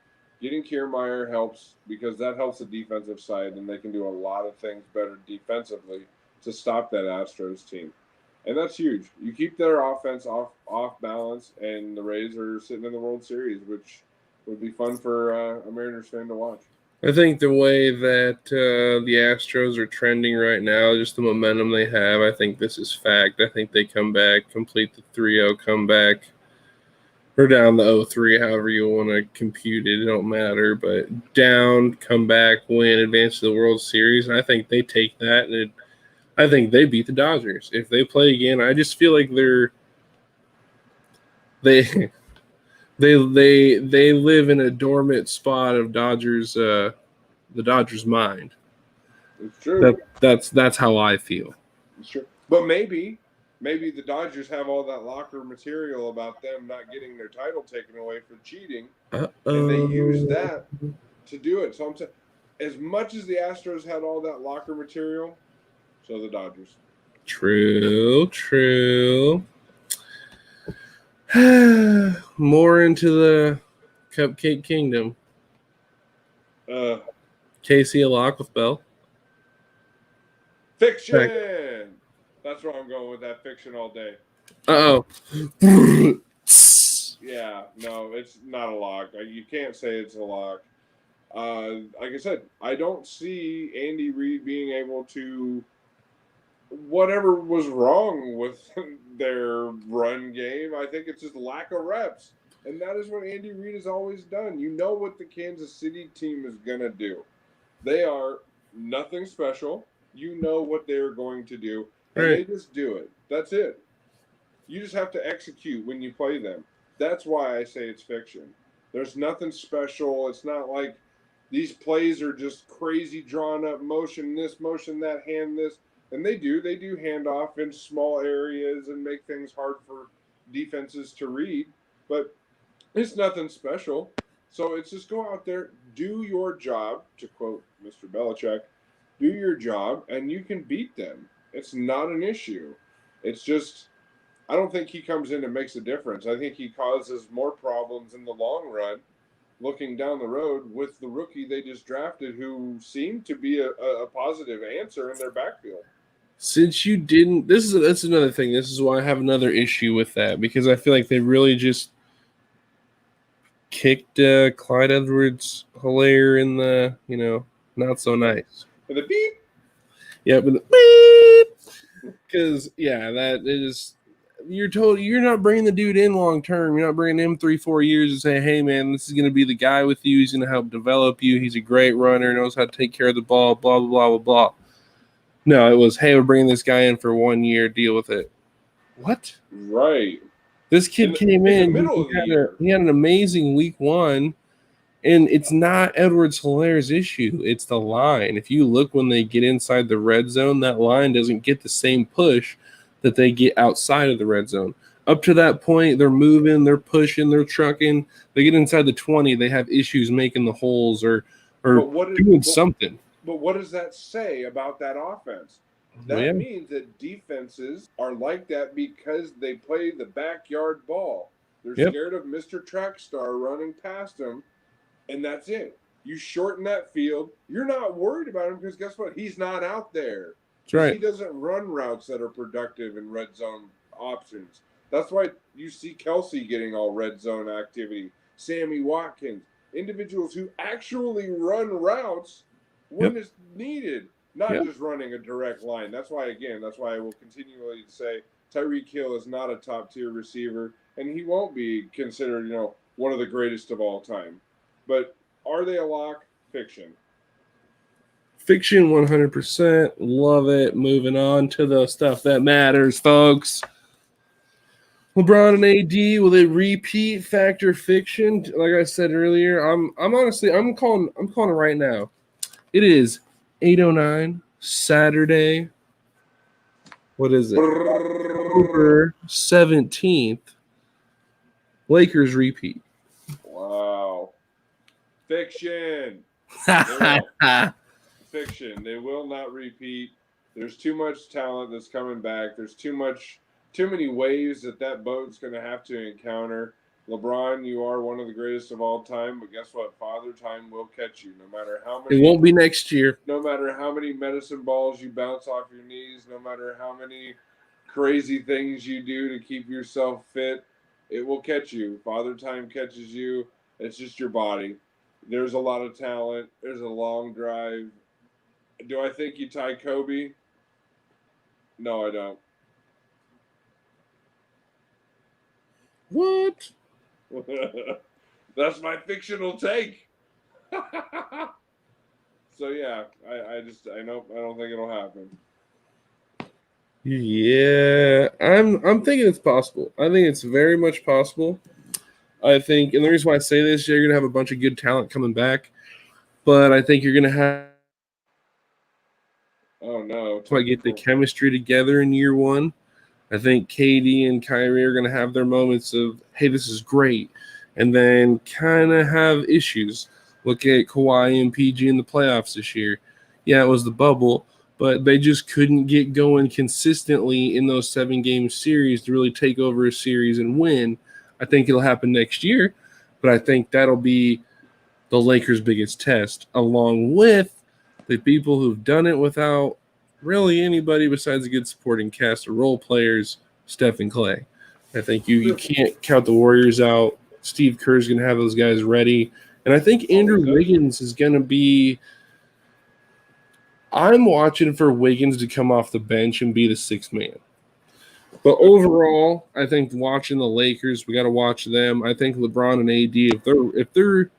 Getting Kiermaier helps because that helps the defensive side, and they can do a lot of things better defensively to stop that Astros team. And that's huge. You keep their offense off balance, and the Rays are sitting in the World Series, which would be fun for a Mariners fan to watch. I think the way that the Astros are trending right now, just the momentum they have, I think this is fact. I think they come back, complete the 3-0 comeback, or down the 0-3, however you want to compute it. It don't matter. But down, come back, win, advance to the World Series. And I think they take that, and I think they beat the Dodgers. If they play again, I just feel like They live in a dormant spot of the Dodgers' mind. It's true. That's how I feel. It's true. But maybe the Dodgers have all that locker material about them not getting their title taken away for cheating, and they use that to do it. So I'm saying, as much as the Astros had all that locker material, so the Dodgers. True. More into the Cupcake Kingdom. Casey a lock with Bell. Fiction. That's where I'm going with that fiction all day. Oh. Yeah, no, it's not a lock. You can't say it's a lock. Like I said, I don't see Andy Reid being able to. Whatever was wrong with their run game, I think it's just lack of reps. And that is what Andy Reid has always done. You know what the Kansas City team is going to do. They are nothing special. You know what they're going to do. And they just do it. That's it. You just have to execute when you play them. That's why I say it's fiction. There's nothing special. It's not like these plays are just crazy drawn up motion this, motion that, hand this. And they do hand off in small areas and make things hard for defenses to read. But it's nothing special. So it's just go out there, do your job, to quote Mr. Belichick, do your job, and you can beat them. It's not an issue. It's just, I don't think he comes in and makes a difference. I think he causes more problems in the long run, looking down the road with the rookie they just drafted, who seemed to be a positive answer in their backfield. Since you didn't, that's another thing. This is why I have another issue with that, because I feel like they really just kicked Clyde Edwards-Helaire in the, not so nice. And the beep. Yeah, but the beep. Because that is, you're not bringing the dude in long term. You're not bringing him 3-4 years and say, hey man, this is going to be the guy with you. He's going to help develop you. He's a great runner, knows how to take care of the ball. Blah blah blah blah blah. No, it was, hey, we're bringing this guy in for 1 year. Deal with it. What? Right. This kid came in. He had an amazing week 1, and it's not Edwards-Helaire's issue. It's the line. If you look when they get inside the red zone, that line doesn't get the same push that they get outside of the red zone. Up to that point, they're moving, they're pushing, they're trucking. They get inside the 20, they have issues making the holes or doing something. But what does that say about that offense? That means that defenses are like that because they play the backyard ball. They're scared of Mr. Track Star running past them, and that's it. You shorten that field. You're not worried about him because guess what? He's not out there. That's right. He doesn't run routes that are productive in red zone options. That's why you see Kelsey getting all red zone activity. Sammy Watkins. Individuals who actually run routes when it's needed, not just running a direct line. That's why I will continually say Tyreek Hill is not a top-tier receiver, and he won't be considered, one of the greatest of all time. But are they a lock? Fiction. Fiction 100%. Love it. Moving on to the stuff that matters, folks. LeBron and AD, will they repeat? Factor fiction. Like I said earlier, I'm calling it right now. It is 8:09 Saturday. What is it? October 17th. Lakers repeat. Wow. Fiction. Fiction. They will not repeat. There's too much talent that's coming back. There's too many waves that boat's going to have to encounter. LeBron, you are one of the greatest of all time, but guess what? Father Time will catch you, no matter how many. It won't be next year. No matter how many medicine balls you bounce off your knees, no matter how many crazy things you do to keep yourself fit, it will catch you. Father Time catches you. It's just your body. There's a lot of talent. There's a long drive. Do I think you tie Kobe? No, I don't. What? That's my fictional take. So yeah, I don't think it'll happen. Yeah, I'm thinking it's possible. I think it's very much possible. I think, and the reason why I say this, you're going to have a bunch of good talent coming back, but I think you're going to have Oh no! to get the chemistry together in year one. I think KD and Kyrie are going to have their moments of, hey, this is great, and then kind of have issues. Look at Kawhi and PG in the playoffs this year. Yeah, it was the bubble, but they just couldn't get going consistently in those 7-game series to really take over a series and win. I think it'll happen next year, but I think that'll be the Lakers' biggest test, along with the people who've done it without really anybody besides a good supporting cast of role players, Steph and Clay. I think you can't count the Warriors out. Steve Kerr's going to have those guys ready. And I think Andrew Wiggins is going to be – I'm watching for Wiggins to come off the bench and be the sixth man. But overall, I think watching the Lakers, we got to watch them. I think LeBron and AD, if they're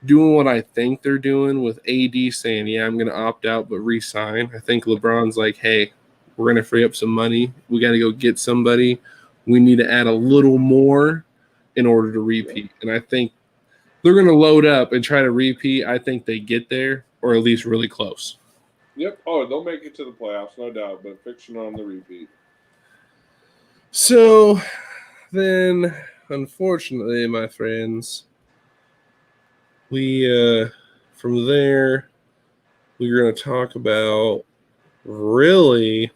doing what I think they're doing with AD saying, yeah, I'm going to opt out but re-sign, I think LeBron's like, hey, we're going to free up some money. We got to go get somebody. We need to add a little more in order to repeat. And I think they're going to load up and try to repeat. I think they get there, or at least really close. Yep. Oh, they'll make it to the playoffs, no doubt, but fiction on the repeat. So then, unfortunately, my friends, we from there, we're going to talk about really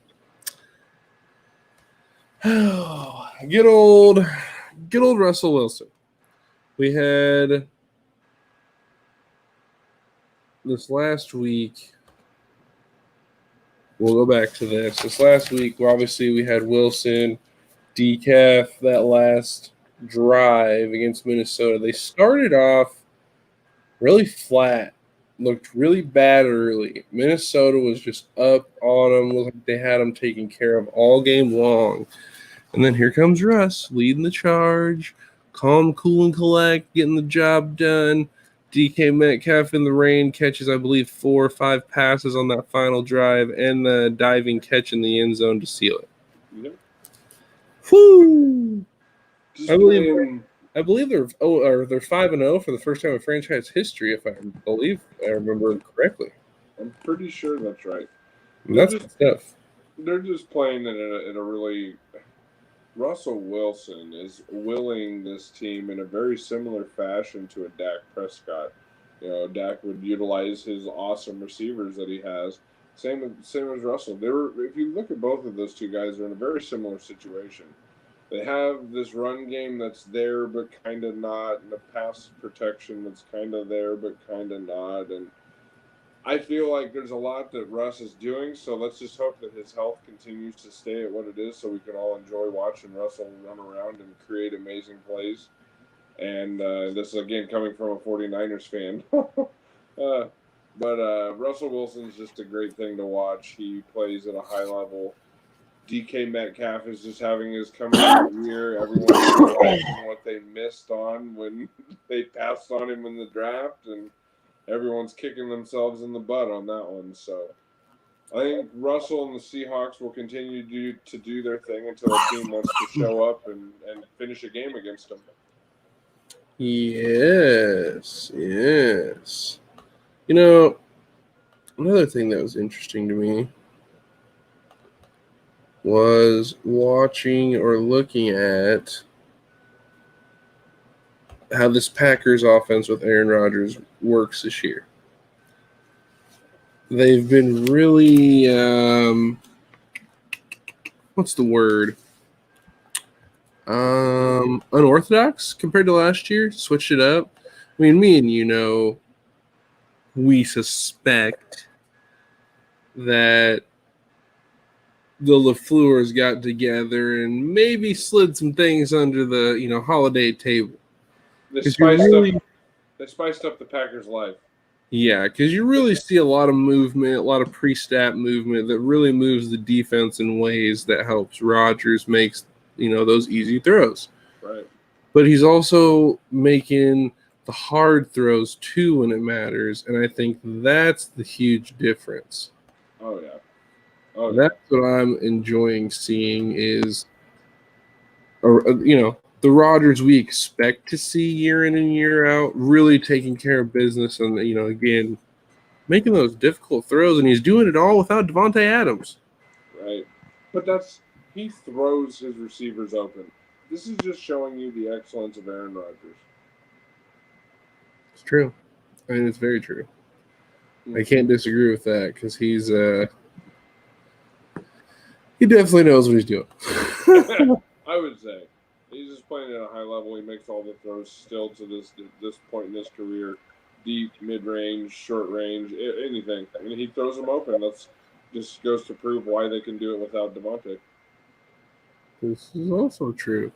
good old Russell Wilson. We had this last week. We'll go back to this. This last week, obviously, we had Wilson decaf that last drive against Minnesota. They started off really flat, looked really bad early. Minnesota was just up on them, looked like they had them taken care of all game long. And then here comes Russ leading the charge, calm, cool, and collect, getting the job done. DK Metcalf in the rain catches, I believe, 4 or 5 passes on that final drive, and the diving catch in the end zone to seal it. Yep. Whoo! I believe they're 5-0 for the first time in franchise history, if I remember correctly. I'm pretty sure that's right. That's good stuff. They're just playing in a really. Russell Wilson is willing this team in a very similar fashion to a Dak Prescott. You know, Dak would utilize his awesome receivers that he has. Same as Russell. If you look at both of those two guys, they're in a very similar situation. They have this run game that's there but kind of not, and a pass protection that's kind of there but kind of not. And I feel like there's a lot that Russ is doing, so let's just hope that his health continues to stay at what it is so we can all enjoy watching Russell run around and create amazing plays. And this is, again, coming from a 49ers fan. But Russell Wilson's just a great thing to watch. He plays at a high level. DK Metcalf is just having his coming out year. Everyone's realizing what they missed on when they passed on him in the draft, and everyone's kicking themselves in the butt on that one. So I think Russell and the Seahawks will continue to do their thing until a team wants to show up and finish a game against them. Yes. You know, another thing that was interesting to me was watching or looking at how this Packers offense with Aaron Rodgers works this year. They've been really, what's the word? Unorthodox compared to last year. Switched it up. I mean, me and you know, we suspect that the LaFleurs got together and maybe slid some things under the holiday table. They spiced up the Packers' life. Yeah, because you really see a lot of movement, a lot of pre-snap movement that really moves the defense in ways that helps Rodgers makes those easy throws. Right. But he's also making the hard throws too when it matters, and I think that's the huge difference. Oh yeah. That's what I'm enjoying seeing is, the Rodgers we expect to see year in and year out, really taking care of business and, again, making those difficult throws, and he's doing it all without Devontae Adams. Right. But he throws his receivers open. This is just showing you the excellence of Aaron Rodgers. It's true. I mean, it's very true. I can't disagree with that because he definitely knows what he's doing. I would say he's just playing at a high level. He makes all the throws still to this point in his career, deep, mid range, short range, anything. I mean, he throws them open. That's just goes to prove why they can do it without Devontae. This is also true.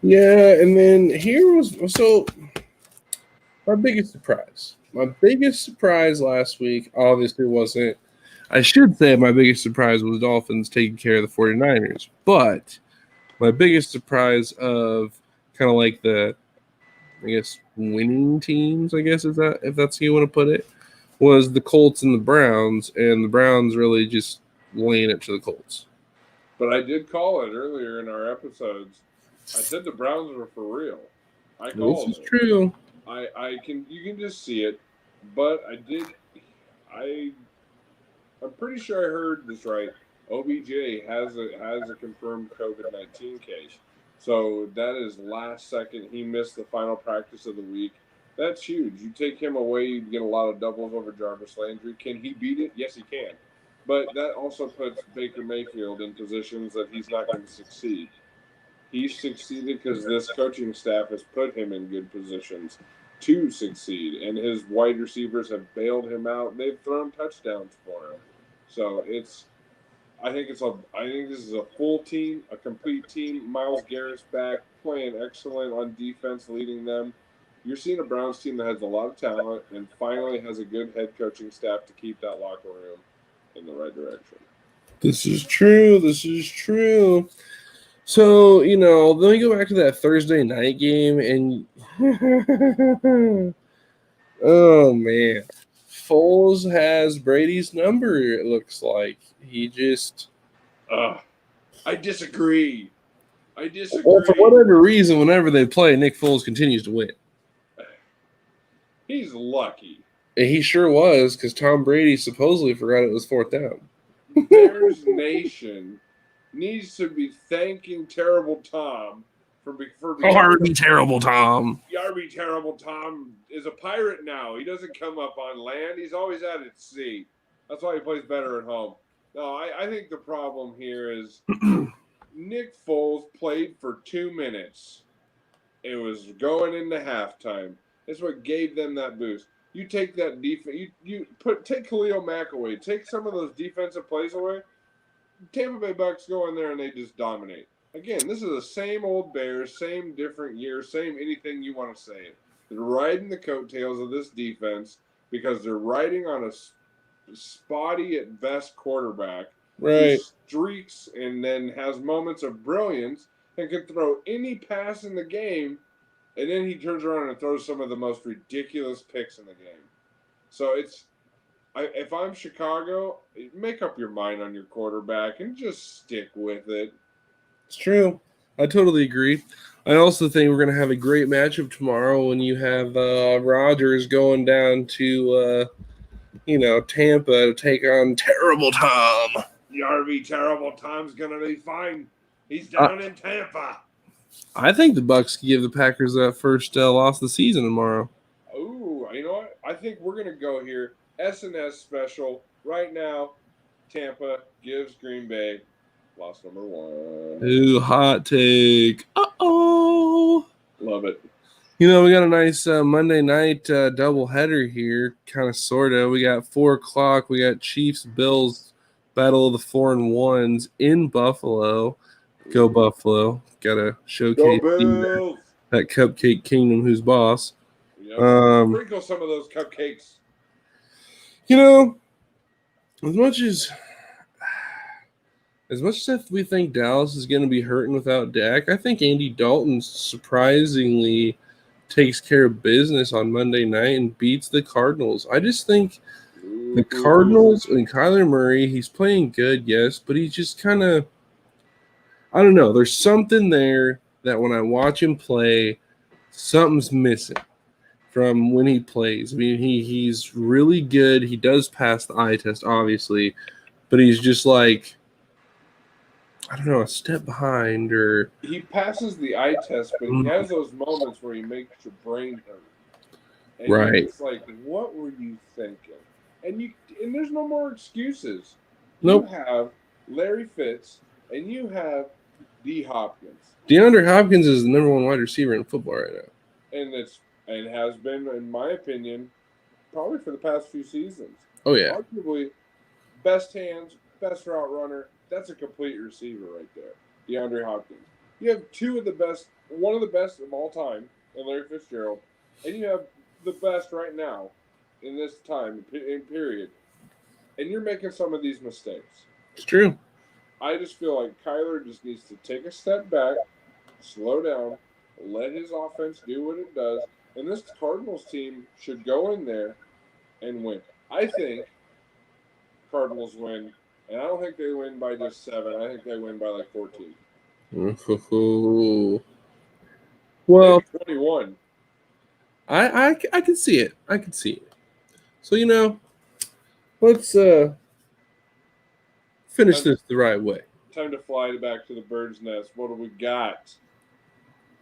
Yeah, and then my biggest surprise. My biggest surprise last week obviously wasn't. I should say my biggest surprise was Dolphins taking care of the 49ers. But my biggest surprise of kind of like the, I guess, winning teams, I guess, if that's how you want to put it, was the Colts and the Browns, and the Browns really just laying it to the Colts. But I did call it earlier in our episodes. I said the Browns were for real. I called it. This is true. You can just see it, but I'm pretty sure I heard this right. OBJ has a confirmed COVID-19 case. So that is last second. He missed the final practice of the week. That's huge. You take him away, you get a lot of doubles over Jarvis Landry. Can he beat it? Yes, he can. But that also puts Baker Mayfield in positions that he's not going to succeed. He's succeeded because this coaching staff has put him in good positions to succeed, and his wide receivers have bailed him out. They've thrown touchdowns for him. So I think this is a full team, a complete team. Myles Garrett's back, playing excellent on defense, leading them. You're seeing a Browns team that has a lot of talent and finally has a good head coaching staff to keep that locker room in the right direction. This is true. So, let me go back to that Thursday night game, and oh, man. Foles has Brady's number, it looks like. He just... I disagree. Well, for whatever reason, whenever they play, Nick Foles continues to win. He's lucky. And he sure was, because Tom Brady supposedly forgot it was 4th down. Bears Nation needs to be thanking Terrible Tom for Yarby Terrible Tom. Yarby Terrible Tom is a pirate now. He doesn't come up on land. He's always out at sea. That's why he plays better at home. No, I think the problem here is Nick Foles played for 2 minutes. It was going into halftime. That's what gave them that boost. You take that defense. Take Khalil Mack away. Take some of those defensive plays away. Tampa Bay Bucks go in there and they just dominate. Again, this is the same old Bears, same different year, same anything you want to say. They're riding the coattails of this defense because they're riding on a spotty at best quarterback who streaks and then has moments of brilliance and can throw any pass in the game, and then he turns around and throws some of the most ridiculous picks in the game. So if I'm Chicago, make up your mind on your quarterback and just stick with it. It's true. I totally agree. I also think we're going to have a great matchup tomorrow when you have Rodgers going down to, Tampa to take on Terrible Tom. Yarby Terrible Tom's going to be fine. He's down in Tampa. I think the Bucks give the Packers that first loss of the season tomorrow. Oh, you know what? I think we're going to go here. SNS special. Right now, Tampa gives Green Bay loss number 1. Ooh, hot take. Uh-oh. Love it. We got a nice Monday night doubleheader here, kind of, sort of. We got 4 o'clock. We got Chiefs-Bills, Battle of the 4-1s in Buffalo. Go Buffalo. Got to showcase that Cupcake Kingdom who's boss. Yep. Sprinkle some of those cupcakes. As much as we think Dallas is going to be hurting without Dak, I think Andy Dalton surprisingly takes care of business on Monday night and beats the Cardinals. I just think the Cardinals and Kyler Murray, he's playing good, yes, but he's just kind of I don't know. There's something there that when I watch him play, something's missing from when he plays. I mean, he's really good. He does pass the eye test, obviously, but he's just like, I don't know, a step behind or He passes the eye test, but he has those moments where he makes your brain hurt. And you're right. just like, what were you thinking? And there's no more excuses. You Nope. have Larry Fitz and you have D Hopkins. DeAndre Hopkins is the number one wide receiver in football right now. And has been, in my opinion, probably for the past few seasons. Oh yeah. Arguably best hands, best route runner. That's a complete receiver right there. DeAndre Hopkins. You have one of the best of all time in Larry Fitzgerald, and you have the best right now in this time in period. And you're making some of these mistakes. It's true. I just feel like Kyler just needs to take a step back, slow down, let his offense do what it does, and this Cardinals team should go in there and win. I think Cardinals win, and I don't think they win by just 7. I think they win by like 14. Well, maybe 21. I can see it. I can see it. So let's finish this the right way. Time to fly back to the bird's nest. What do we got?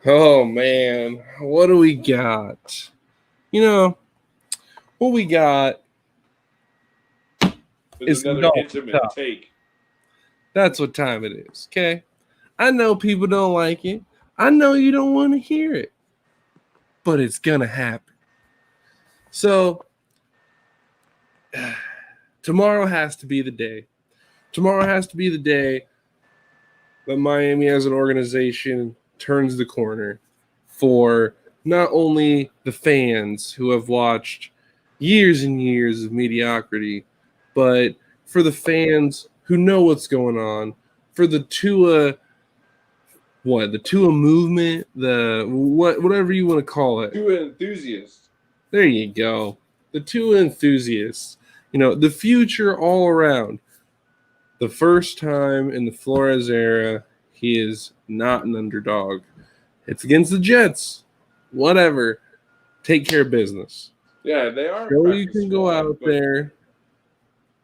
Oh man, what do we got? What we got is another intimate take. That's what time it is, okay? I know people don't like it. I know you don't want to hear it. But it's gonna happen. So tomorrow has to be the day. Tomorrow has to be the day that Miami as an organization turns the corner for not only the fans who have watched years and years of mediocrity, but for the fans who know what's going on, for the Tua movement, whatever you want to call it. Tua enthusiasts. There you go. The Tua enthusiasts. The future all around. The first time in the Flores era, he is not an underdog. It's against the Jets. Whatever. Take care of business. Yeah, they are. Show you can go out there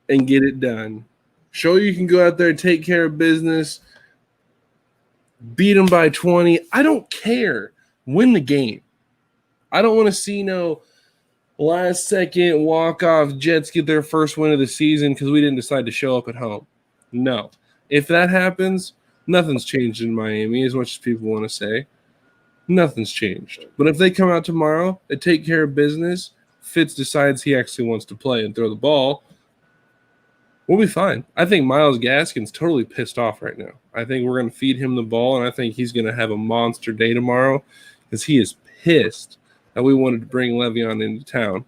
and get it done. Show you can go out there and take care of business. Beat them by 20. I don't care. Win the game. I don't want to see no last second walk-off Jets get their first win of the season because we didn't decide to show up at home. No. If that happens, nothing's changed in Miami, as much as people want to say. Nothing's changed. But if they come out tomorrow and take care of business, Fitz decides he actually wants to play and throw the ball, we'll be fine. I think Myles Gaskin's totally pissed off right now. I think we're going to feed him the ball, and I think he's going to have a monster day tomorrow because he is pissed that we wanted to bring Le'Veon into town.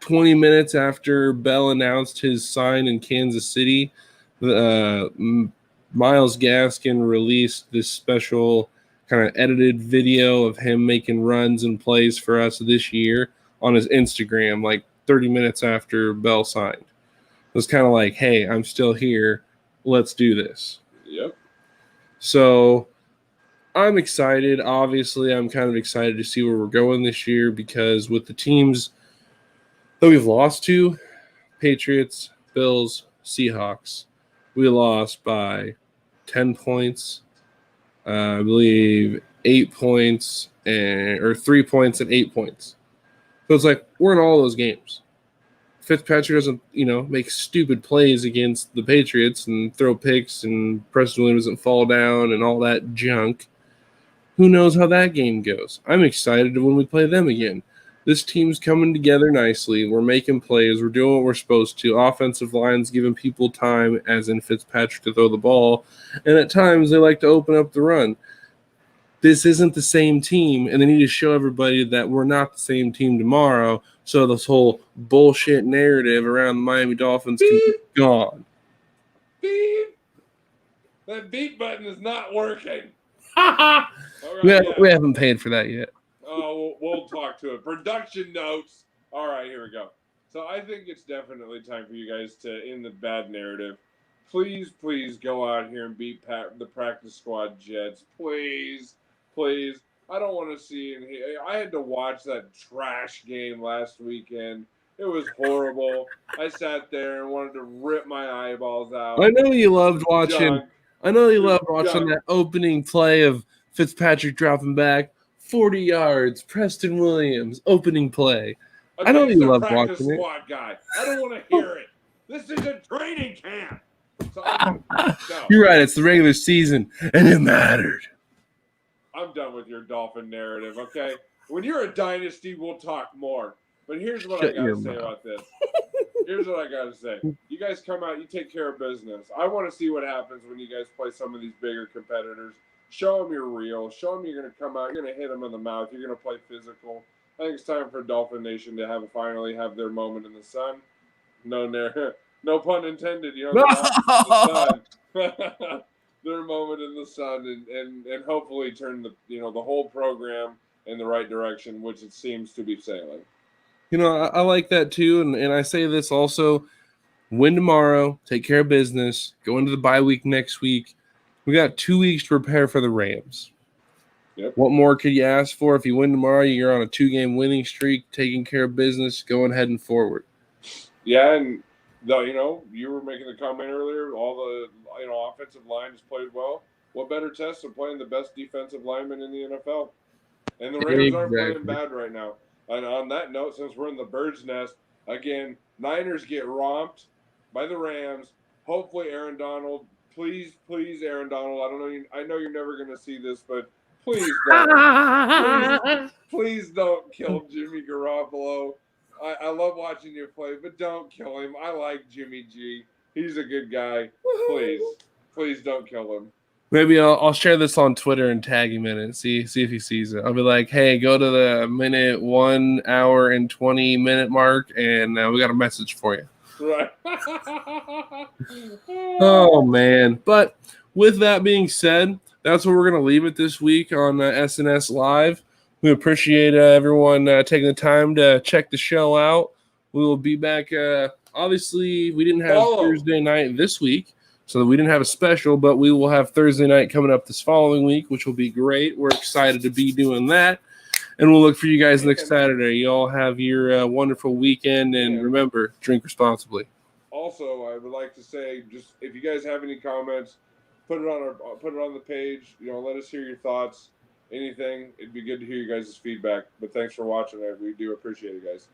20 minutes after Bell announced his sign in Kansas City, Myles Gaskin released this special kind of edited video of him making runs and plays for us this year on his Instagram, like 30 minutes after Bell signed. It was kind of like, hey, I'm still here. Let's do this. Yep. So I'm excited. Obviously, I'm kind of excited to see where we're going this year because with the teams that we've lost to, Patriots, Bills, Seahawks, we lost by 10 points, I believe 8 points, or 3 points and 8 points. So it's like we're in all those games. Fitzpatrick doesn't, make stupid plays against the Patriots and throw picks and Preston Williams doesn't fall down and all that junk. Who knows how that game goes? I'm excited when we play them again. This team's coming together nicely. We're making plays. We're doing what we're supposed to. Offensive line's giving people time, as in Fitzpatrick, to throw the ball. And at times, they like to open up the run. This isn't the same team, and they need to show everybody that we're not the same team tomorrow so this whole bullshit narrative around the Miami Dolphins can be gone. Beep. That beep button is not working. Right, we haven't paid for that yet. Oh, we'll talk to it. Production notes. All right, here we go. So I think it's definitely time for you guys to end the bad narrative. please go out here and beat the practice squad Jets. Please, please. I don't want to see. I had to watch that trash game last weekend. It was horrible. I sat there and wanted to rip my eyeballs out. I know you It loved was watching. junk. I know you It was loved watching junk. that opening play of Fitzpatrick dropping back 40 yards. Preston Williams opening play. I know Against you a loved practice watching it. squad guy. I don't want to hear it. This is a training camp. So no. You're right. It's the regular season, and it mattered. I'm done with your Dolphin narrative, okay? When you're a dynasty, we'll talk more. But here's what I Shut got your to say mouth. about this. Here's what I got to say. You guys come out, you take care of business. I want to see what happens when you guys play some of these bigger competitors. Show them you're real. Show them you're going to come out. You're going to hit them in the mouth. You're going to play physical. I think it's time for Dolphin Nation to finally have their moment in the sun. No pun intended. You know, the sun. Their moment in the sun, and hopefully turn the whole program in the right direction, which it seems to be sailing. You know, I like that too, and I say this also: win tomorrow, take care of business, go into the bye week next week. We got 2 weeks to prepare for the Rams. Yep. What more could you ask for? If you win tomorrow, you're on a 2-game winning streak, taking care of business, going heading forward. Yeah, and you were making the comment earlier. All the offensive line has played well. What better test than playing the best defensive lineman in the NFL? And the Rams aren't playing Exactly. bad right now. And on that note, since we're in the bird's nest again, Niners get romped by the Rams. Hopefully, Aaron Donald. Please, Aaron Donald. I know you're never going to see this, but please don't. Please don't kill Jimmy Garoppolo. I love watching you play, but don't kill him. I like Jimmy G. He's a good guy. Please don't kill him. Maybe I'll share this on Twitter and tag him in it. See if he sees it. I'll be like, hey, go to the 1 hour and 20 minute mark, and we got a message for you. Right. Oh, man. But with that being said, that's where we're going to leave it this week on SNS Live. We appreciate everyone taking the time to check the show out. We will be back. Obviously, we didn't have Thursday night this week, so we didn't have a special, but we will have Thursday night coming up this following week, which will be great. We're excited to be doing that. And we'll look for you guys next Saturday. You all have your wonderful weekend, and remember, drink responsibly. Also, I would like to say, just if you guys have any comments, put it on the page. Let us hear your thoughts. Anything, it'd be good to hear you guys' feedback. But thanks for watching. We do appreciate it, guys.